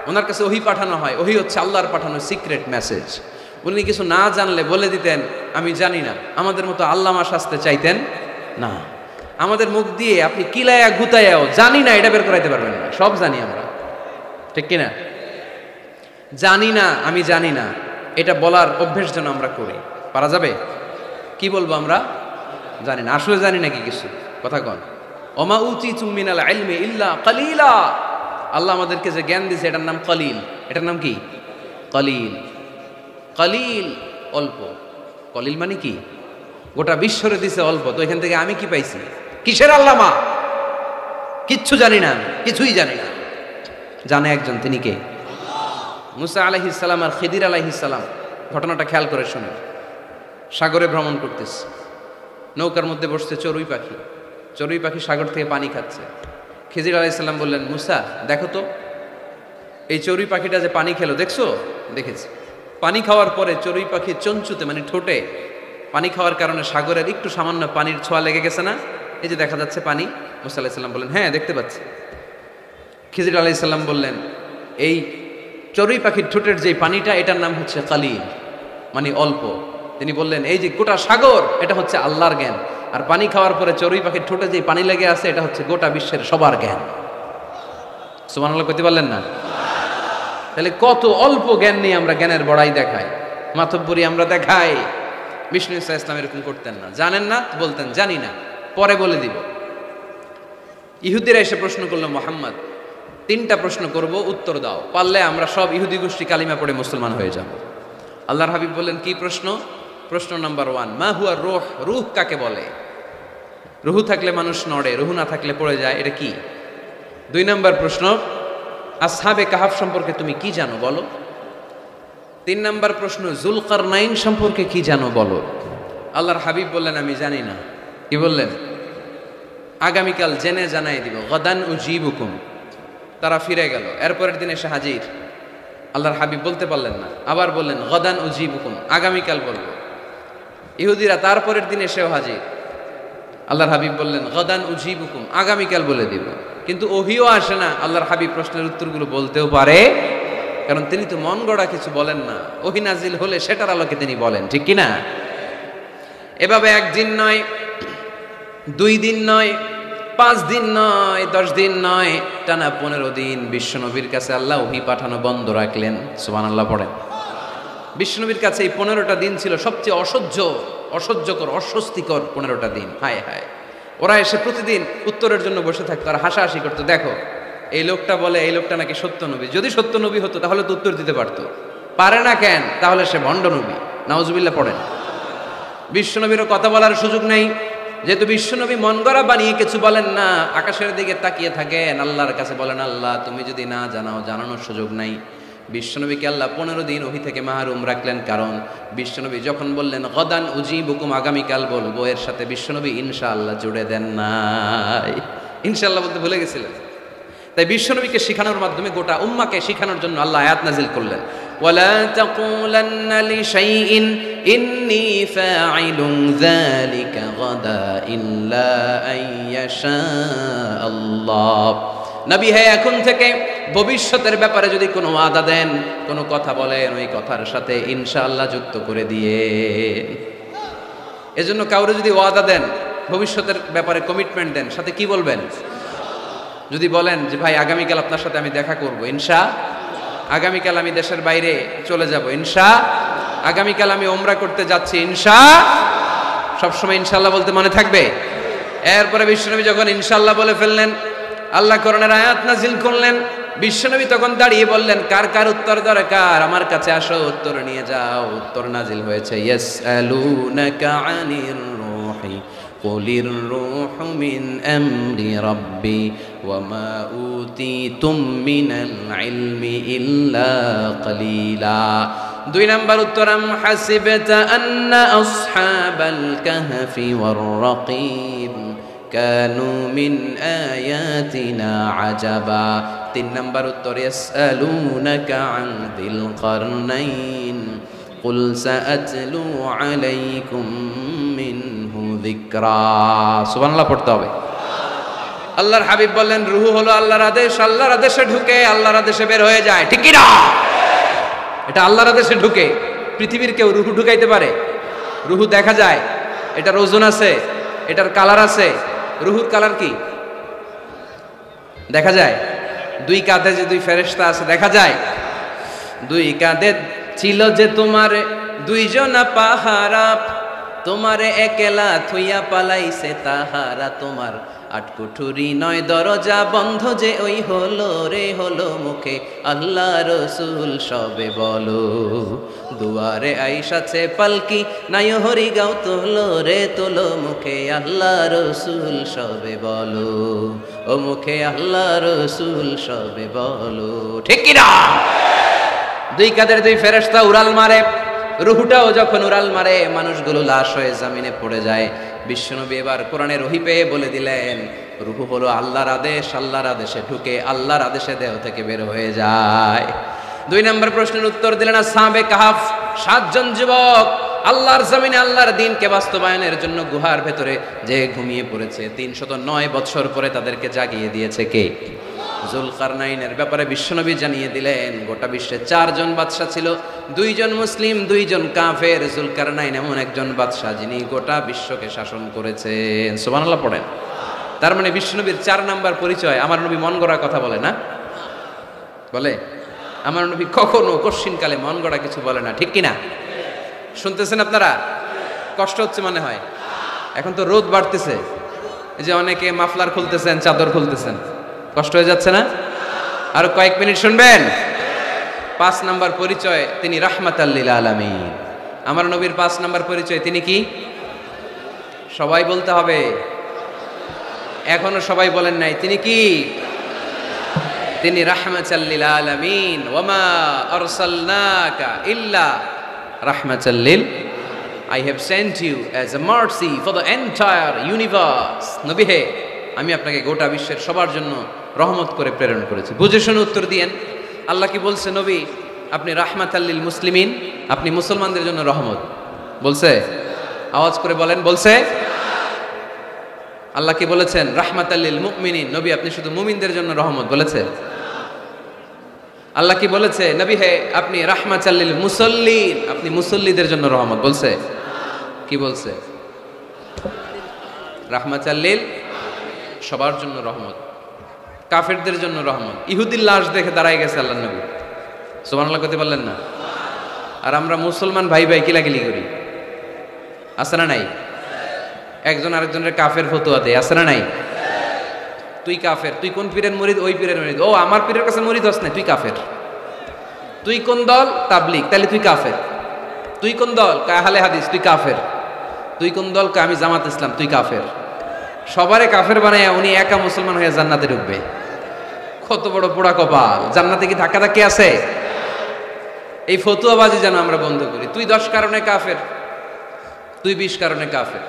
ওনার কাছে ওহি পাঠানো হয়। ওহি হচ্ছে আল্লাহর পাঠানো সিক্রেট মেসেজ। উনি কিছু না জানলে বলে দিতেন আমি জানি না, আমাদের মতো আল্লামা সাজতে চাইতেন না। আমাদের মুখ দিয়ে আপনি কিলায়া গুতায়াও জানি না এটা বের করাইতে পারবেন না, সব জানি আমরা, ঠিক কিনা? জানি না, আমি জানি না, এটা বলার অভ্যেস যেন আমরা করি। পারা যাবে? কি বলবো আমরা? জানি না। আসলে জানি নাকি কিছু? কথা কন। ওমা উতিতু মিনাল ইলমি ইল্লা কালিলা। আল্লাহ আমাদেরকে যে জ্ঞান দিয়েছে এটার নাম কলিল। এটার নাম কি? কলিল। কলিল, অল্প। কলিল মানে কি? গোটা বিশ্বরে দিছে অল্প, তো এখান থেকে আমি কি পাইছি? কিসের আল্লামা? কিচ্ছু জানি না, কিছুই জানি না। জানে একজন, তিনি কে? মুসা আলাইহিস সালাম আর খিদির আলাইহিস সালাম। ঘটনাটা খেয়াল করে শুনে। সাগরে ভ্রমণ করতেছে, নৌকার মধ্যে বসছে চড়ুই পাখি। চড়ুই পাখি সাগর থেকে পানি খাচ্ছে। খিদির আলাইহিস সালাম বললেন, মুসা দেখো তো এই চড়ুই পাখিটা যে পানি খেলো, দেখছো? দেখেছি। পানি খাওয়ার পরে চড়ুই পাখি চঞ্চুতে মানে ঠোঁটে পানি খাওয়ার কারণে সাগরের একটু সামান্য পানির ছোঁয়া লেগে গেছে না? এই যে দেখা যাচ্ছে পানি। মুসা আলাইহিস সালাম বললেন, হ্যাঁ দেখতে পাচ্ছি। খিদির আলাইহিস সালাম বললেন, এই চড়ুই পাখির ঠোঁটের যে পানিটা, এটার নাম হচ্ছে কালিল, মানে অল্প। তিনি বললেন, এই যে গোটা সাগর, এটা হচ্ছে আল্লাহর জ্ঞান, আর পানি খাওয়ার পরে চড়ুই পাখির ঠোঁটে যে পানি লেগে আছে, এটা হচ্ছে গোটা বিশ্বের সবার জ্ঞান। সুবহানাল্লাহ কইতে পারলেন না? তাহলে কত অল্প জ্ঞান নিয়ে আমরা জ্ঞানের বড়াই দেখাই, মাতব্বরি আমরা দেখাই। বিষ্ণু ঈসা ইসলাম এরকম করতেন না। জানেন না বলতেন, জানি না, পরে বলে দিব। ইহুদিরা এসে প্রশ্ন করলো, মুহাম্মদ 3টা প্রশ্ন করব, উত্তর দাও, পারলে আমরা সব ইহুদি গোষ্ঠী কালিমা পড়ে মুসলমান হয়ে যাব। আল্লাহর হাবিব বললেন, কি প্রশ্ন? প্রশ্ন নাম্বার 1, মা হুয়া রূহ, রূহ কাকে বলে? রূহ থাকলে মানুষ নড়ে, রূহ না থাকলে পড়ে যায়, এটা কি? 2 নম্বর প্রশ্ন, আসহাবে কাহাফ সম্পর্কে তুমি কি জানো বলো। 3 নম্বর প্রশ্ন, যুলকারনাইন সম্পর্কে কি জানো বলো। আল্লাহর হাবিব বললেন, আমি জানি না। কি বললেন? আগামীকাল জেনে জানাই দিব। গদান উজিবুকুম। তারা ফিরে গেল, এরপরের দিন এসে হাজির। আল্লাহর হাবিব বলতে পারলেন না, আবার বললেন গদান উজিবুকুম, আগামীকাল বলবো। ইহুদিরা তারপরের দিন এসেও হাজির। আল্লাহর হাবিব বললেন গদান উজিবুকুম, আগামীকাল বলে দিব। কিন্তু ওহিও আসে না, আল্লাহর হাবিব প্রশ্নের উত্তরগুলো বলতেও পারে, কারণ তিনি তো মন গড়া কিছু বলেন না। ওহি নাজিল হলে সেটার আলোকে তিনি বলেন, ঠিক কিনা? এভাবে 1 দিন নয়, 2 দিন নয়, 5 দিন নয়, 10 দিন নয়, টানা 15 দিন বিশ্বনবীর কাছে আল্লাহ ওহী পাঠানো বন্ধ রাখলেন। সুবহানাল্লাহ পড়েন। বিশ্বনবীর কাছে এই 15টা দিন ছিল সবচেয়ে অসহ্যকর, অস্বস্তিকর 15টা দিন। হায় হায়, ওরা এসে প্রতিদিন উত্তরের জন্য বসে থাকতো আর হাসাহাসি করতো, দেখো এই লোকটা বলে এই লোকটা নাকি সত্য নবী। যদি সত্য নবী হতো তাহলে তো উত্তর দিতে পারতো, পারে না কেন? তাহলে সে ভণ্ড নবী। নাউজুবিল্লাহ পড়েন। বিশ্বনবীরও কথা বলার সুযোগ নেই, যেহেতু বিশ্বনবী মন গড়া বানিয়ে কিছু বলেন না, আকাশের দিকে তাকিয়ে থাকেন, আল্লাহর কাছে বলেন, আল্লাহ তুমি যদি না জানাও, জানানোর সুযোগ নাই। বিশ্বনবীকে আল্লাহ 15 দিন ওহী থেকে মাহরুম রাখলেন, কারণ বিশ্বনবী যখন বললেন গদান উজিবুকুম, আগামীকাল বলবো, এর সাথে বিশ্বনবী ইনশাআল্লাহ জুড়ে দেন নাই। ইনশাআল্লাহ বলতে ভুলে গেছিলেন। তাই বিশ্বনবীকে শিখানোর মাধ্যমে গোটা উম্মাকে শিখানোর জন্য আল্লাহ আয়াত নাজিল করলেন, ওয়ালা তাকুলান্না লিশাইইন ইন্নী ফাইলুন যালিকা গাদা ইল্লা আইয়াশা আল্লাহ। নবী হে, এখন থেকে ভবিষ্যতের ব্যাপারে যদি কোনো ওয়াদা দেন, কোনো কথা বলেন, ওই কথার সাথে ইনশাআল্লাহ যুক্ত করে দিয়ে। এজন্য কাউরে যদি ওয়াদা দেন, ভবিষ্যতের ব্যাপারে কমিটমেন্ট দেন, সাথে কি বলবেন? যদি বলেন যে ভাই আগামীকাল আপনার সাথে আমি দেখা করব, ইনশা, আগামীকাল আমি দেশের বাইরে চলে যাব, ইনশা, আগামীকাল আমি ওমরা করতে যাচ্ছি, ইনশা, সবসময় ইনশাআল্লাহ বলতে মনে থাকবে। এরপরে বিশ্বনবী যখন ইনশাআল্লাহ বলে ফেললেন, আল্লাহ কোরআনের আয়াত নাজিল করলেন। বিশ্বনবী তখন দাঁড়িয়ে বললেন, কার কার উত্তর দরকার আমার কাছে আসো, উত্তর নিয়ে যাও। উত্তর নাজিল হয়েছে, ইয়াসআলুনাকা আনির রূহি কুলির রূহু মিন আমরি রাব্বি ওয়া মা উতিতুম মিনাল ইলমি ইল্লা কালিলা। 2 নম্বর উত্তর, আম হাসিবতা আন্না আসহাবাল কাহফি ওয়ার রাকিব কানু মিন আয়াতিনা আজাবা। 3 নম্বর উত্তর, ইয়াসআলুনাকা আন যিল কারনাইন কুল সাআতলু আলাইকুম মিনহু যিকরা। সুবহানাল্লাহ পড়তে হবে। আল্লাহর হাবিব বললেন, রূহ হলো আল্লাহর আদেশ, আল্লাহর আদেশে ঢুকে আল্লাহর আদেশে বের হয়ে যায়, ঠিক কি না? এটা আল্লাহর আদেশে ঢুকে। পৃথিবীর কেউ রূহ ঢুকাইতে পারে? রূহ দেখা যায়, এটার ওজন আছে, এটার কালার আছে। রুহুর কালার কি দেখা যায়? দুই কাঁধে যে দুই ফেরেশতা আছে দেখা যায়? দুই কাঁধে ছিল যে তোমার দুইজনা পাহারা, তোমারে একেলা থুইয়া পালাইছে তাহারা। তোমার আটকুঠুরি নয় দরজা বন্ধ যে ওই হলো রে হলো মুখে আল্লাহ রসুল সবে বলো। দুয়ারে আইসাছে পালকি নাই হরি গাও তোলো রে তোলো মুখে আল্লাহ রসুল সবে বলো। ও মুখে আল্লাহ রসুল সবে বলো। ঠিক কিনা? দুই কাঁধের দুই ফেরেশতা উড়াল মারে, রুহুটাও যখন উড়াল মারে মানুষগুলো লাশ হয়ে জামিনে পড়ে যায়। বিশ্বনবী এবার কোরআনের ওহী পেয়ে বলে দিলেন, রুহু হলো আল্লাহর আদেশ, আল্লাহর আদেশে ঢুকে আল্লাহর আদেশে দেহ থেকে বের হয়ে যায়। 2 নম্বর প্রশ্নের উত্তর দিলেন আসহাবে কাহাফ, 7 জন যুবক আল্লাহর জমিনে আল্লাহর দ্বীনকে বাস্তবায়নের জন্য গুহার ভেতরে যে ঘুমিয়ে পড়েছে। 309 বছর পরে তাদেরকে জাগিয়ে দিয়েছে কে? জুলকারনাইনের ব্যাপারে বিশ্বনবী জানিয়ে দিলেন গোটা বিশ্বে 4 জন বাদশা ছিল, 2 জন মুসলিম 2 জন কাফের। জুলকারনাইন এমন একজন বাদশা যিনি গোটা বিশ্বকে শাসন করেছেন। সুবহানাল্লাহ পড়েন। তার মানে বিশ্বনবীর 4 নাম্বার পরিচয়, আমার নবী মন গড়া কথা বলে না, বলে? আমার নবী কখনো কশ্চিনকালে মন গড়া কিছু বলে না, ঠিক কিনা? শুনতেছেন আপনারা? কষ্ট হচ্ছে মনে হয়? এখন তো রোদ বাড়তেছে, এই যে অনেকে মাফলার খুলতেছেন, চাদর খুলতেছেন, কষ্ট হয়ে যাচ্ছে না? আরো কয়েক মিনিট শুনবেন। 5 নাম্বার পরিচয়, তিনি রাহমাতাল লিল আলামিন। আমার নবীর 5 নাম্বার পরিচয়, তিনি কি? সবাই বলতে হবে, এখনো সবাই বলেন নাই। তিনি কি? তিনি রাহমাতাল লিল আলামিন। ওয়ামা আরসালনাকা ইল্লা রাহমাতাল লিল, I have sent you as a mercy for the entire universe. নবী হে, আমি আপনাকে গোটা বিশ্বের সবার জন্য রহমত করে প্রেরণ করেছি। বুঝে শুনে উত্তর দিয়েন। আল্লাহ কি বলছে? নবী আপনি রাহমাতাল লিল মুসলিমিন, আপনি মুসলমানদের জন্য রহমত বলছে? আওয়াজ করে বলেন, বলছে? আল্লাহ কি বলেছেন? রাহমাতাল লিল মুমিনিন, নবী আপনি শুধু মুমিনদের জন্য রহমত বলেছে? আল্লাহ কি বলেছে? নবী হে আপনি রাহমাতাল লিল মুসাল্লিন, আপনি মুসল্লিদের জন্য রহমত বলছে? কি বলছে? রাহমাতাল লিল, সবার জন্য রহমত, কাফেরদের জন্য রহমত। ইহুদির লাশ দেখে দাঁড়ায় গেছে আল্লাহ নবী, সুবহানাল্লাহ করতে পারলেন না? আর আমরা মুসলমান ভাই ভাই কিলাকিলি করি, আছে না নাই? একজন আরেকজনের কাফের ফতোয়া দেয়, আছে না নাই? তুই কাফের, তুই কোন পীরের মুরিদ? ওই পীরের মুরিদ। ও আমার পীরের কাছে মুরিদ হস না, তুই কাফের। তুই কোন দল? তাবলীগ, তাহলে তুই কাফের। তুই কোন দল? আহলে হাদিস, তুই কাফের। তুই কোন দল? আমি জামাত ইসলাম, তুই কাফের। সবারে কাফের বানায় উনি একা মুসলমান হয়ে জান্নাতে ঢুকবে। কত বড় পোড়া কপাল! জান্নাতে কি ধাক্কা ধাক্কি আছে? এই ফতুয়াবাজি যেন আমরা বন্ধ করি। তুই 10 কারণে কাফের, তুই 20 কারণে কাফের।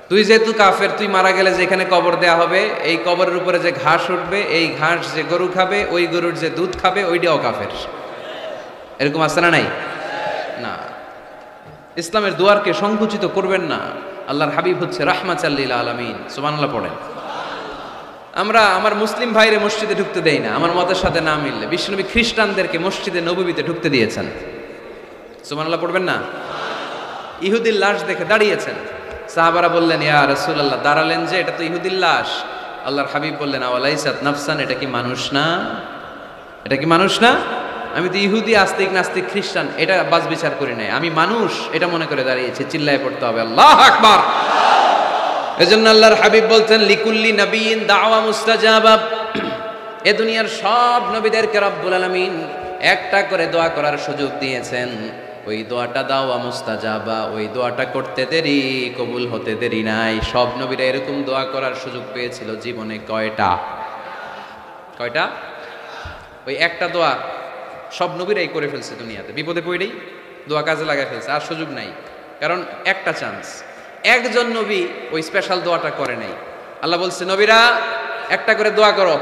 তুই যেহেতু কাফের, তুই মারা গেলে যেখানে কবর দেয়া হবে, এই কবরের উপরে যে ঘাস উঠবে, এই ঘাস যে গরু খাবে, ওই গরুর যে দুধ খাবে, ওইটাও কাফের। এরকম আছে না নাই? না। ইসলামের দুয়ারকে সংকুচিত করবেন না। আল্লাহর হাবিব হচ্ছে রাহমাতাল লিল আলামিন। সুবহানাল্লাহ পড়েন। আমরা আমার মুসলিম ভাইরে মসজিদে ঢুকতে দেই না, আমার মতের সাথে না মিললে। বিশ্বনবী খ্রিস্টানদেরকে মসজিদে নববীতে ঢুকতে দিয়েছেন। সুবহানাল্লাহ পড়বেন না? ইহুদির লাশ দেখে দাঁড়িয়েছেন। সাহাবারা বললেন, ইয়া রাসূলুল্লাহ, দাঁড়ালেন যে, এটা তো ইহুদির লাশ। আল্লাহর হাবিব বললেন, আওয়ালাইসাত নাফসান, এটা কি মানুষ না? এটা কি মানুষ না? আমি তো ইহুদি, আস্তিক, নাস্তিক, খ্রিস্টান এটা বাজ বিচার করি নাই, আমি মানুষ এটা মনে করে দাঁড়িয়েছি। চিল্লায় পড়তে হবে আল্লাহু আকবার। এজন্য আল্লাহর হাবিব বলতেন, লিকুল্লি নবিয়িন দাওয়া মুস্তাজাবা। এ দুনিয়ার সব নবীদেরকে রব্বুল আলামিন একটা করে দোয়া করার সুযোগ দিয়েছেন। ওই দোয়াটা দাওয়া মুস্তাজাবা, ওই দোয়াটা করতে দেরি, কবুল হতে দেরি নাই। সব নবীরা এরকম দোয়া করার সুযোগ পেয়েছিল জীবনে। কয়টা? কয়টা? ওই একটা দোয়া সব নবীরাই করে ফেলছে দুনিয়াতে। বিপদে পড়েই দোয়া কাজে লাগায় ফেলছে, আর সুযোগ নাই। কারণ একটা চান্স, একজন নবী ওই স্পেশাল দোয়াটা করে নাই। আল্লাহ বলছে, নবীরা একটা করে দোয়া করো।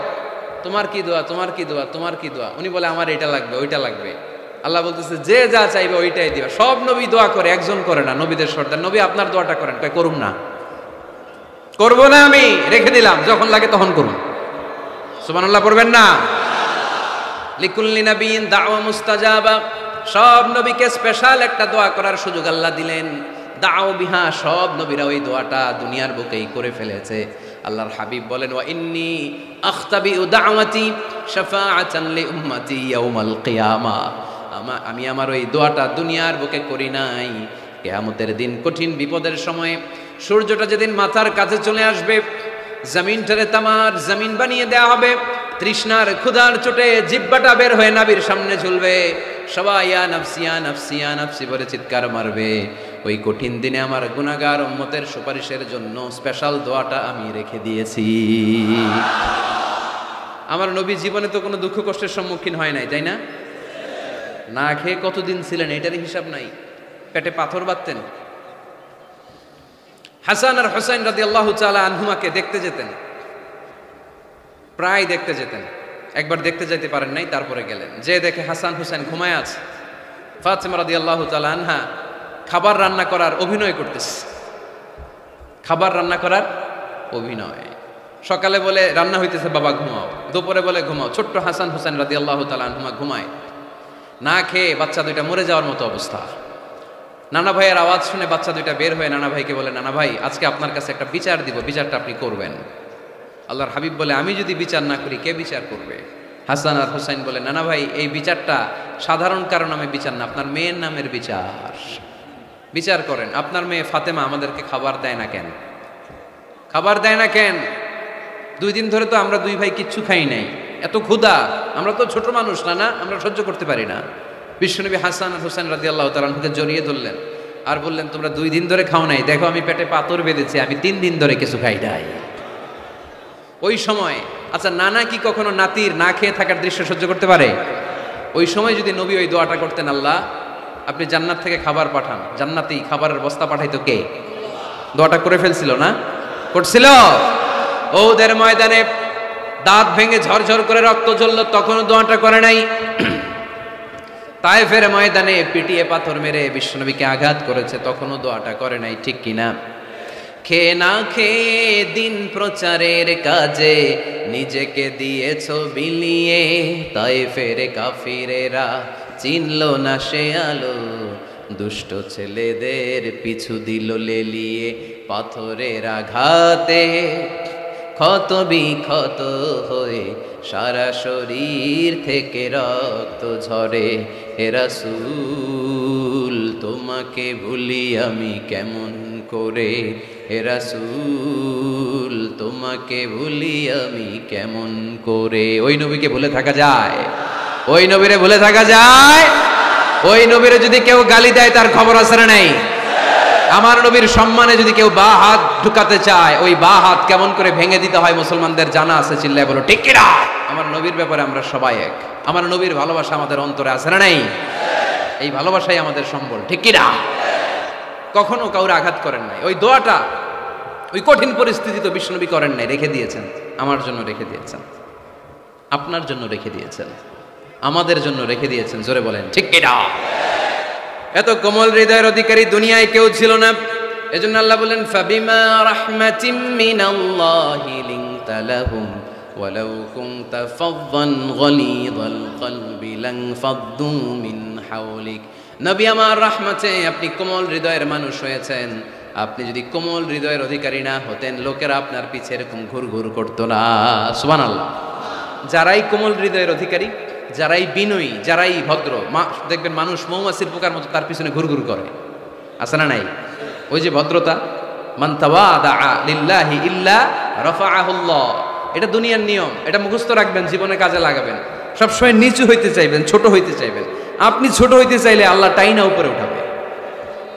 তোমার কি দোয়া? তোমার কি দোয়া? তোমার কি দোয়া? উনি বলে, আমার এটা লাগবে, ওইটা লাগবে। আল্লাহ বলতেছে, যে যা চাইবে ওইটাই দিবা। সব নবী দোয়া করে, একজন করে না। নবীদের সর্দার নবী, আপনার দোয়াটা করেন। কয়, করুম না, করবো না, আমি রেখে দিলাম, যখন লাগে তখন করুন। সুবহানাল্লাহ পড়বেন না? লিকুল্লি নবিয়িন দাওয়া মুস্তাজাবা। সব নবীকে স্পেশাল একটা দোয়া করার সুযোগ আল্লাহ দিলেন। দাও বিহা, সব নবীরা ওই দোয়াটা দুনিয়ার বুকেই করে ফেলেছে। আল্লাহর হাবিব বলেন, ওয়া ইন্নী আখতাবিউ দাওয়াতি শাফাআতান লি উম্মতি ইয়াউমাল কিয়ামা, আমি আমার ওই দোয়াটা দুনিয়ার বুকে করি নাই, কিয়ামতের দিন কঠিন বিপদের সময় সূর্যটা যেদিন মাথার কাছে চলে আসবে, জমিনটারে তামার জমিন বানিয়ে দেওয়া হবে, তৃষ্ণার ক্ষুধার চোটে জিহ্বাটা বের হয়ে নবীর সামনে ঝুলবে, সবাই ইয়া নাফসি ইয়া নাফসি ইয়া নাফসি বলে চিৎকার মারবে। ওই কঠিন দিনে আমার গুনাহগার উম্মতের সুপারিশের জন্য স্পেশাল দোয়াটা আমি রেখে দিয়েছি। আমার নবী জীবনে তো কোনো দুঃখ কষ্টের সম্মুখীন হয় নাই, তাই না? না খেয়ে কতদিন ছিলেন এটারই হিসাব নাই, পেটে পাথর বাঁধতেন। হাসান আর হুসাইন রাদিয়াল্লাহু তাআলা আনহুমাকে দেখতে যেতেন, প্রায় দেখতে যেতেন। একবার দেখতে যাইতে পারেন নাই, তারপরে গেলেন, যে দেখে হাসান হুসাইন ঘুমায় আছে। ফাতিমা রাদিয়াল্লাহু তাআলা আনহা খাবার রান্না করার অভিনয় করতেছে, খাবার রান্না করার অভিনয়। সকালে বলে রান্না হইতেছে, বাবা ঘুমাও। দুপুরে বলে ঘুমাও। ছোট্ট হাসান হুসাইন রাদিয়াল্লাহু তাআলা আনহুমা ঘুমায়, না খেয়ে বাচ্চা দুইটা মরে যাওয়ার মতো অবস্থা। নানা ভাইয়ের আওয়াজ শুনে বাচ্চা দুইটা বের হয়ে নানা ভাইকে বলে, নানা ভাই আজকে আপনার কাছে একটা বিচার দিব, বিচারটা আপনি করবেন। আল্লাহর হাবিব বলে, আমি যদি বিচার না করি কে বিচার করবে? হাসান আর হুসাইন বলে, নানা ভাই এই বিচারটা সাধারণ কারণ নামে বিচার না, আপনার মেয়ের নামের বিচার। বিচার করেন, আপনার মেয়ে ফাতেমা আমাদেরকে খাবার দেয় না কেন? খাবার দেয় না কেন? 2 দিন ধরে তো আমরা 2 ভাই কিচ্ছু খাই নাই, এত ক্ষুধা, আমরা তো ছোট মানুষ না, আমরা সহ্য করতে পারি না। বিশ্বনবী হাসান আর হুসাইন রাদিয়াল্লাহু তাআলা আনহুকে জড়িয়ে ধরলেন আর বললেন, তোমরা 2 দিন ধরে খাও নাই, দেখো আমি পেটে পাথর বেঁধেছি, আমি 3 দিন ধরে কিছু খাই নাই। ওই সময় আচ্ছা, নানা কি কখনো নাতির না খেয়ে থাকার দৃশ্য সহ্য করতে পারে? ওই সময় যদি নবী ওই দোয়াটা করতেন, আল্লাহ আপনি জান্নাত থেকে খাবার পাঠান, জান্নাতি খাবারের বস্তা পাঠাইতো কে? দোয়াটা করে ফেলছিল না? করছিল? ওদের ময়দানে দাঁত ভেঙে ঝরঝর করে রক্ত ঝরল, তখনও দোয়াটা করে নাই। তায়েফের ময়দানে পিটিয়ে পাথর মেরে বিশ্বনবীকে আঘাত করেছে, তখনও দোয়াটা করে নাই, ঠিক কিনা? খেয়ে না খেয়ে দিন প্রচারের কাজে নিজেকে দিয়েছ বিলিয়ে, তায়েফের কাফিরেরা চিনল না সে আলো, দুষ্ট ছেলেদের পিছু দিল লেলিয়ে, পাথরের আঘাতে ক্ষত বিক্ষত হয়ে সারা শরীর থেকে রক্ত ঝরে। হে রাসূল তোমাকে ভুলি আমি কেমন করে, হে রাসূল তোমাকে ভুলি আমি কেমন করে। ওই নবীকে ভুলে থাকা যায়? ওই নবীরে ভুলে থাকা যায়? ওই নবীরে যদি কেউ গালি দেয় তার খবর আছে না নাই? আমার নবীর সম্মানে যদি কেউ বা হাত ঢুকাতে চায়, ওই বা হাত কেমন করে ভেঙে দিতে হয় মুসলমানদের জানা আছে, চিল্লায় বলো ঠিক কিনা? আমার নবীর ব্যাপারে আমরা সবাই এক। আমার নবীর ভালোবাসা আমাদের অন্তরে আছে না নাই? এই ভালোবাসাই আমাদের সম্বল, ঠিক কিনা? কখনো কাউরে আঘাত করেন নাই। ওই দোয়াটা ওই কঠিন পরিস্থিতি তো বিশ্বনবী করেন নাই, রেখে দিয়েছেন আমার জন্য, রেখে দিয়েছেন আপনার জন্য, রেখে দিয়েছেন আমাদের জন্য, রেখে দিয়েছেন। জোরে বলেন ঠিক কিনা? এত কোমল হৃদয়ের অধিকারী দুনিয়ায় কেউ ছিল না। এজন্য আল্লাহ বলেন, ফাবিমা রাহমাতিম মিনাল্লাহি লিনতা লাহুম ওয়ালাউ কুনতা ফাযযান গলীযাল কলবি লানফাদ্দু মিন হাওলিক। নবী আমার রহমতে আপনি কোমল হৃদয়ের মানুষ হয়েছেন। আপনি যদি কোমল হৃদয়ের অধিকারী না হতেন, লোকেরা আপনার পিছে এরকম ঘুরঘুর করতো না। সুবহানাল্লাহ। যারাই কোমল হৃদয়ের অধিকারী, যারাই বিনয়ী, যারাই ভদ্র, দেখবেন মানুষ মৌমাছির পোকার মতো তার পিছনে ঘুরঘুর করে, আছে না নাই? ওই যে ভদ্রতা, মান তাওয়াদা লিল্লাহি ইল্লা রাফাআহুল্লাহ, এটা দুনিয়ার নিয়ম, এটা মুখস্থ রাখবেন, জীবনে কাজে লাগাবেন। সবসময় নিচু হইতে চাইবেন, ছোট হইতে চাইবেন। আপনি ছোট হইতে চাইলে আল্লাহ টাইনা উপরে উঠাবে।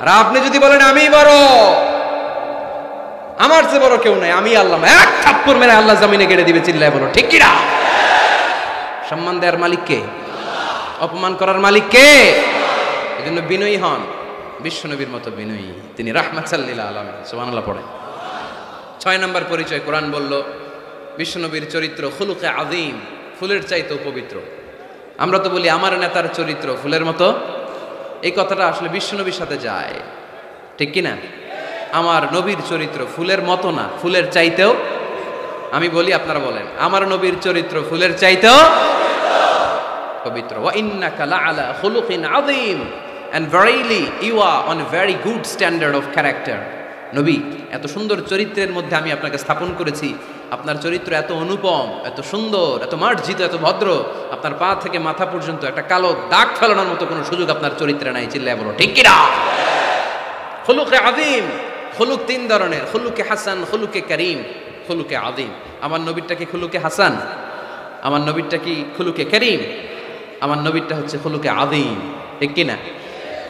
আর আপনি যদি বলেন আমি বড়, আমার চেয়ে বড় কেউ নাই, আমি আল্লাহ, এক থাপ্পড় মেরে আল্লাহ জমিনে গেড়ে দিবে, চিল্লায় বলো ঠিক কিনা? সম্মান দেওয়ার মালিক কে? অপমান করার মালিক কে? এজন্য বিনয়ী হন, বিশ্বনবীর মতো বিনয়ী। তিনি রাহমাতাল লিল আলামিন। সুবহানাল্লাহ পড়ে। 6 নম্বর পরিচয় কোরআন বলল, বিশ্বনবীর চরিত্র খুলুকে আযীম, ফুলের চাইতেও পবিত্র। আমরা তো বলি আমার নেতার চরিত্র ফুলের মতো, এই কথাটা আসলে বিশ্বনবীর সাথে যায়, ঠিক কিনা? আমার নবীর চরিত্র ফুলের মতো না, ফুলের চাইতেও। আমি বলি, আপনারা বলেন, আমার নবীর চরিত্র ফুলের চাইতেও পবিত্র। ওয়া ইন্নাকা লাআলা খুলুকিন আযীম। and verily you are on a very good standard of character. নবী, এত সুন্দর চরিত্রের মধ্যে আমি আপনাকে স্থাপন করেছি, আপনার চরিত্র এত অনুপম, এত সুন্দর, এত মার্জিত, এত ভদ্র, আপনার পা থেকে মাথা পর্যন্ত একটা কালো দাগ ফেলানোর মতো কোনো সুযোগ আপনার চরিত্রে নাই। চিল্লায় বলো ঠিক কিনা? খুলুকে আযীম, খুলুক তিন ধরনের, খুলুকে হাসান, খুলুকে কারীম, খুলুকে আযীম। আমার নবীরটা কি খুলুকে হাসান? আমার নবীরটা কি খুলুকে কারীম? আমার নবীরটা হচ্ছে খুলুকে আযীম, ঠিক কিনা?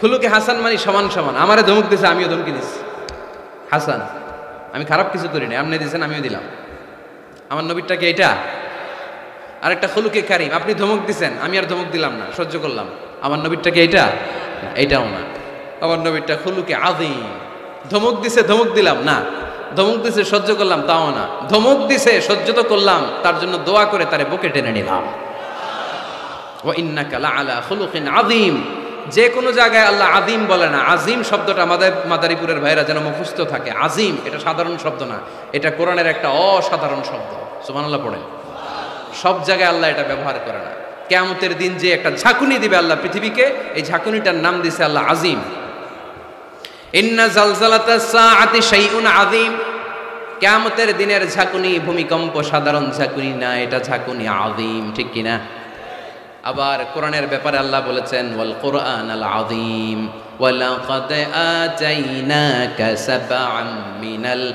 খুলুকে হাসান মানে সমান সমান, আমারে ধমক দিছে আমিও ধমকি দিছি, হাসান, আমি খারাপ কিছু করি না, আপনি দিয়েছেন আমিও দিলাম। আমার নবীরটা কি এটা? আরেকটা খুলুকে কারীম, আপনি ধমক দিছেন আমি আর ধমক দিলাম না, সহ্য করলাম। আমার নবীরটা কি এটা? এইটাও না। আমার নবীরটা খুলুকে আযীম, ধমক দিছে ধমক দিলাম না, ধমক দিছে সহ্য করলাম তাও না, ধমক দিছে সহ্য তো করলাম, তার জন্য দোয়া করে তারে বুকে টেনে নিলাম। ওয়া ইন্নাকা লাআলা খুলুকিন আযীম। যে কোনো জায়গায় আল্লাহ আযীম বলে না, আযীম শব্দটা আমাদের মাদারীপুরের ভাইরা যেন মুখস্থ থাকে। আযীম এটা সাধারণ শব্দ না, এটা কোরআনের একটা অসাধারণ শব্দ। সুবহানাল্লাহ পড়েন। সব জায়গায় আল্লাহ এটা ব্যবহার করে না। কিয়ামতের দিন যে একটা ঝাঁকুনি দিবে আল্লাহ পৃথিবীকে, এই ঝাঁকুনিটার নাম দিয়েছে আল্লাহ আযীম। ইন্না জালজালাতাস সাআতি শাইউন আযীম। কিয়ামতের দিনের ঝাঁকুনি ভূমিকম্প সাধারণ ঝাঁকুনি না, এটা ঝাঁকুনি আযীম, ঠিক কিনা? আবার কোরআনের ব্যাপারে আল্লাহ বলেছেন ওয়াল কুরআনাল আযীম ওয়ালাকাদ আতাইনাকা সাবআম মিনাল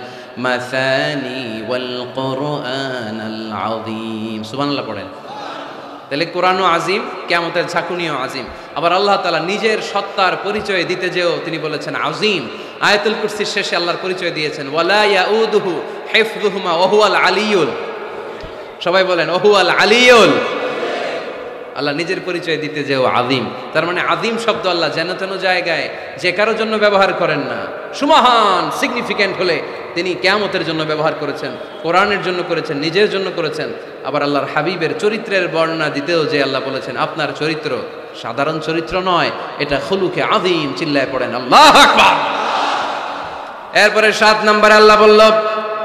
মাসানি ওয়াল কুরআনাল আযীম। সুবহানাল্লাহ পড়েন। তাহলে কোরআনও আযীম, কিয়ামতের ঝাঁকুনিও আযীম। আবার আল্লাহ তাআলা নিজের সত্তার পরিচয় দিতে যেও তিনি বলেছেন আযীম। আয়াতুল কুরসির শেষে আল্লাহর পরিচয় দিয়েছেন ওয়ালা ইয়াউদুহু হিফযুহুমা ওয়া হুয়াল আলিয়্যুল। সবাই বলেন ওয়া হুয়াল আলিয়্যুল। আল্লাহ নিজের পরিচয় দিতে যেও আযীম। তার মানে আযীম শব্দ আল্লাহ যেন তেন জায়গায় যে কারোর জন্য ব্যবহার করেন না। সুমহান সিগনিফিক্যান্ট হলে তিনি কিয়ামতের জন্য ব্যবহার করেছেন, কোরআনের জন্য করেছেন, নিজের জন্য করেছেন। আবার আল্লাহর হাবিবের চরিত্রের বর্ণনা দিতেও যে আল্লাহ বলেছেন আপনার চরিত্র সাধারণ চরিত্র নয়, এটা খুলুকে আযীম। চিল্লায় পড়েন আল্লাহু আকবার। এরপরে 7 নম্বরে আল্লাহ বলল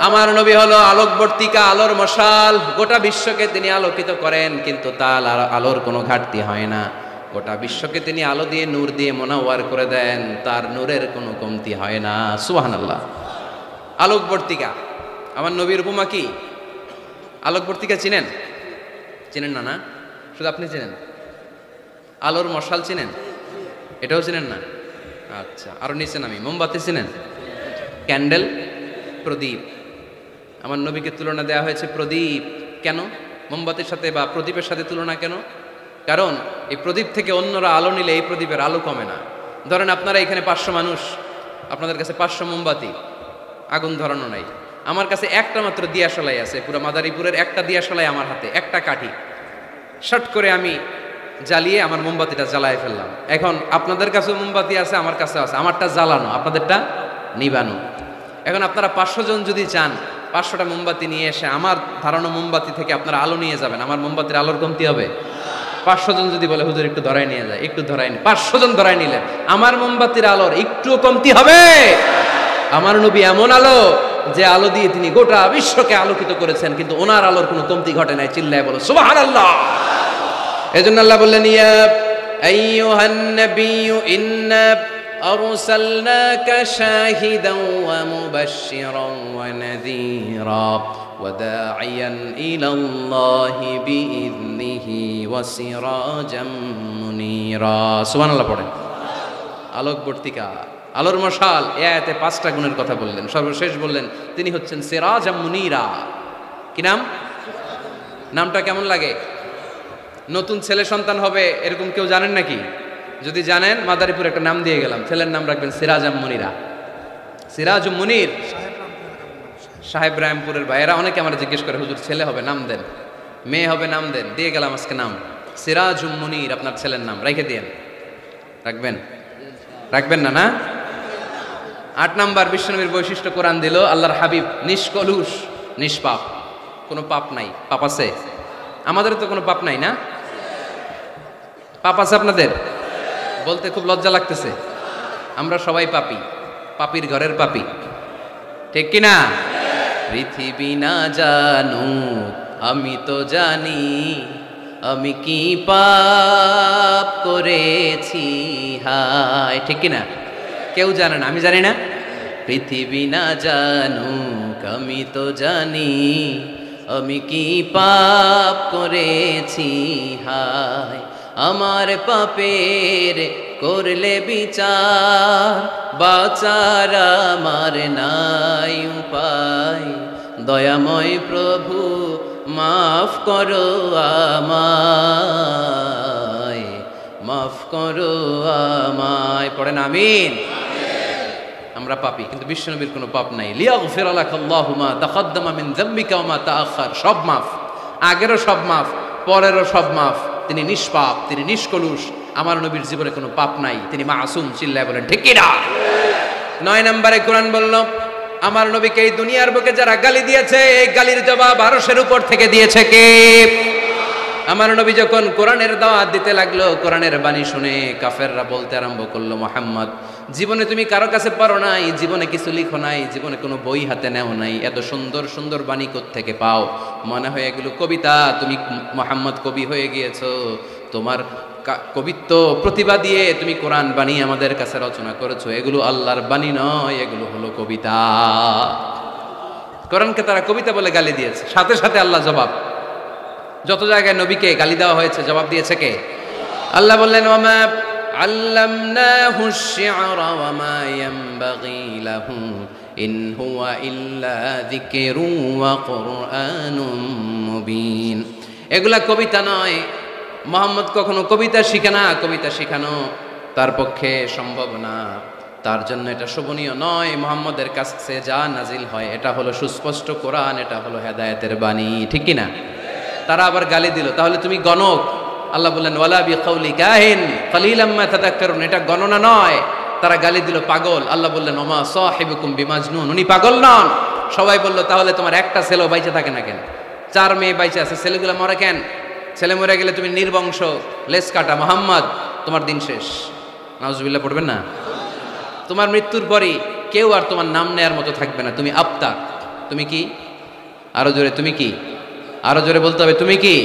আমার নবী হলো আলোকবর্তিকা, আলোর মশাল। গোটা বিশ্বকে তিনি আলোকিত করেন, কিন্তু তার আলোর কোনো ঘাটতি হয় না। গোটা বিশ্বকে তিনি আলো দিয়ে নূর দিয়ে মোনাওয়ার করে দেন, তার নূরের কোনো কমতি হয় না। সুবহানাল্লাহ। আলোকবর্তিকা আমার নবীর উপমা কি? আলোকবর্তিকা চিনেন? চিনেন না? না শুধু আপনি চিনেন? আলোর মশাল চিনেন? এটাও চিনেন না? আচ্ছা, আরো নিচে নামি। মোমবাতি চিনেন? ক্যান্ডেল, প্রদীপ। আমার নবীকে তুলনা দেওয়া হয়েছে প্রদীপ। কেন মোমবাতির সাথে বা প্রদীপের সাথে তুলনা কেন? কারণ এই প্রদীপ থেকে অন্যরা আলো নিলে এই প্রদীপের আলো কমে না। ধরেন আপনারা এখানে 500 মানুষ, আপনাদের কাছে 500 মোমবাতি, আগুন ধরানো নাই। আমার কাছে একটা মাত্র দিয়াশলাই আছে, পুরো মাদারীপুরের একটা দিয়াশলাই আমার হাতে, একটা কাঠি। শর্ট করে আমি জ্বালিয়ে আমার মোমবাতিটা জ্বালায় ফেললাম। এখন আপনাদের কাছেও মোমবাতি আছে, আমার কাছে আছে, আমারটা জ্বালানো, আপনাদেরটা নিবানো। এখন আপনারা 500 জন যদি চান 500টা মোমবাতি নিয়ে এসে আমার ধারণা মোমবাতি থেকে আপনারা আলো নিয়ে যাবেন, আমার মোমবাতির আলোর কমতি হবে? 500 জন যদি বলে হুজুর একটু ধরাই নিয়ে যায়, একটু ধরাই নি, 500 জন ধরাই নিলেন, আমার মোমবাতির আলোর একটুও কমতি হবে? আমার নবী এমন আলো যে আলো দিয়ে তিনি গোটা বিশ্বকে আলোকিত করেছেন, কিন্তু ওনার আলোর কোনো কমতি ঘটে নাই। চিল্লায় বলো সুবহানাল্লাহ। এজন্য আল্লাহ বললেন ইয়া আইয়ুহান নাবিয়্যু ইন্না أرسلناك شاهدا ومبشرا ونذيرا وداعيا إلى الله بإذنه وسراجا منيرا سبحان الله পড়েন। আলোকবর্তিকা, আলোর মশাল। এই আয়াতে 5টা গুণের কথা বললেন, সর্বশেষ বললেন তিনি হচ্ছেন সিরাজা মুনীরা। কি নাম? নামটা কেমন লাগে? নতুন ছেলে সন্তান হবে এরকম কেউ জানেন নাকি? যদি জানেন মাদারীপুর একটা নাম দিয়ে গেলাম, ছেলের নাম রাখবেন সিরাজাম মুনীরা। সিরাজুম মুনীর। সাহেব রামপুরের ভাইয়েরা অনেকে আমার জিজ্ঞেস করে হুজুর ছেলে হবে নাম দেন, মেয়ে হবে নাম দেন। দিয়ে গেলাম আজকে নাম সিরাজুম মুনীর, আপনার ছেলের নাম রেখে দিয়েন। রাখবেন? রাখবেন না? না। 8 নাম্বার বিশ্বনবীর বৈশিষ্ট্য কোরআন দিল, আল্লাহর হাবিব নিষ্কলুষ, নিষ্পাপ, কোনো পাপ নাই। পাপ আছে? আমাদের তো কোনো পাপ নাই না? পাপ আছে আপনাদের? বলতে খুব লজ্জা লাগতেছে। আমরা সবাই পাপী, পাপীর ঘরের পাপী, ঠিক কিনা? পৃথিবী না জানু আমি তো জানি, আমি কি পাপ করেছি হায়, ঠিক কিনা? কেউ জানে না, আমি জানি না। পৃথিবী না জানুক আমি তো জানি, আমি কি পাপ করেছি হায়। আমার পাপের করলে বিচার, বাঁচার আমার নাই উপায়। দয়াময় প্রভু মাফ করো আমায়, মাফ করো আমায়। পড়েন আমিন। আমরা পাপী, কিন্তু বিশ্বনবীর কোনো পাপ নাই। লিয়াগফির লাকাল্লাহু মা তাকদ্দামা মিন যামবিকা ওয়া মা তাআখার, সব মাফ, আগেরও সব মাফ, পরেরও সব মাফ। তিনি নিষ্পাপ, তিনি নিষ্কলুষ। আমার নবীর জীবনে কোনো পাপ নাই, তিনি মাসুম। চিল্লায় বলেন ঠিক কি না? 9 নম্বরে কোরআন বলল, আমার নবীকে এই দুনিয়ার বুকে যারা গালি দিয়েছে, এই গালির জবাব আরশের উপর থেকে দিয়েছে কে? আমার নবী যখন কোরআনের দাওয়াত দিতে লাগলো, কোরআনের বাণী শুনে কাফেররা বলতে আরম্ভ করলো, মুহাম্মদ জীবনে তুমি কারো কাছে পারো নাই, জীবনে কিছু লিখো নাই, জীবনে কোনো বই হাতে নেও নাই, এত সুন্দর সুন্দর বাণী কোত্থেকে পাও? মনে হয় এগুলো কবিতা, তুমি মুহাম্মদ কবি হয়ে গিয়েছো, তোমার কবিত্ব প্রতিভা দিয়ে তুমি কোরআন বাণী আমাদের কাছে রচনা করেছো, এগুলো আল্লাহর বাণী নয়, এগুলো হলো কবিতা। কোরআনকে তারা কবিতা বলে গালি দিয়েছে। সাথে সাথে আল্লাহ জবাব, যত জায়গায় নবীকে গালি দেওয়া হয়েছে জবাব দিয়েছে কে? আল্লাহ বললেন, ওয়ামা আল্লামনাহু আশ-শি'রা ওয়ামা ইয়ানবাগী লাহু ইন হুয়া ইল্লা যিকরুন ওয়া কুরআনুম মুবিন। এগুলা কবিতা নয়, মুহাম্মদ কখনো কবিতা শিখে না, কবিতা শেখানো তার পক্ষে সম্ভব না, তার জন্য এটা শোভনীয় নয়। মুহাম্মদের কাছে যা নাজিল হয় এটা হলো সুস্পষ্ট কোরআন, এটা হলো হেদায়েতের বাণী, ঠিক কি না? তারা আবার গালি দিল, তাহলে তুমি গণক। আল্লাহ বললেন, ওয়ালা বিকাউলি কাহিন কালিলাম মা তাযাক্কারুন, এটা গণনা নয়। তারা গালি দিল পাগল। আল্লাহ বললেন, ওমা সাহিবুকুম বিমাজনুন, উনি পাগল নন। সবাই বলল, তাহলে তোমার একটা ছেলেও বাইচে থাকে না কেন? 4 মেয়ে বাইচে আছে, ছেলেগুলো মরে কেন? ছেলে মরে গেলে তুমি নির্বংশ, লেস কাটা মুহাম্মদ, তোমার দিন শেষ। নাউজুবিল্লাহ পড়বেন না? তোমার মৃত্যুর পরই কেউ আর তোমার নাম নেয়ার মতো থাকবে না, তুমি আবতার। তুমি কি? আরো জোরে, তুমি কি? আরো জোরে বলতে হবে, তুমি কি?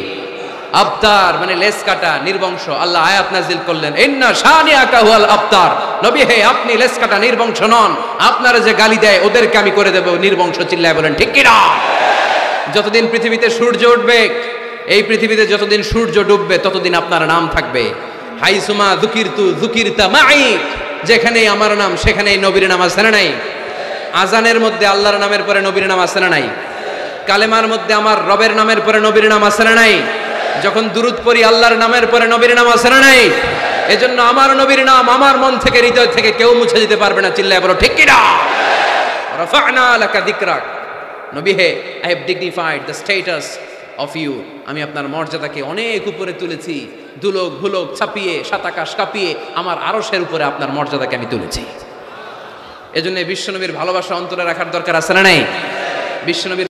আবতার মানে লেস কাটা, নির্বংশ। আল্লাহ আয়াত নাজিল করলেন, ইন্না শানিআকা হুয়াল আবতার। নবী হে, আপনি লেস কাটা, নির্বংশ নন। আপনারা যে গালি দেয় ওদেরকে আমি করে দেব নির্বংশ। চিল্লায় বলেন ঠিক কি না? যতদিন পৃথিবীতে সূর্য উঠবে, এই পৃথিবীতে যতদিন সূর্য ডুববে ততদিন আপনার নাম থাকবে। হাইসুমা যুকিরতু যুকিরতা মাই, যেখানেই আমার নাম সেখানেই নবীর নাম আছে না নাই? আজানের মধ্যে আল্লাহর নামের পরে নবীর নাম আছে না নাই? কালেমার মধ্যে আমার রবের নামের পরে নবীর নাম আছে না নাই? যখন দুরূদ পড়ি আল্লাহর নামের পরে নবীর নাম আছে না নাই? এজন্য আমার নবীর নাম আমার মন থেকে, হৃদয় থেকে কেউ মুছে দিতে পারবে না। চিল্লায় বলো ঠিক কি না? রাফা'না লাকা যিকরাক, নবী হে, I have dignified the status of you, আমি আপনার মর্যাদাকে অনেক উপরে তুলেছি। দুলোক ভুলোক ছাপিয়ে, সাতাকাশ কাঁপিয়ে আমার আরশের উপরে আপনার মর্যাদাকে আমি তুলেছি। এজন্য বিশ্বনবীর ভালোবাসা অন্তরে রাখার দরকার আছে না নাই? বিশ্বনবীর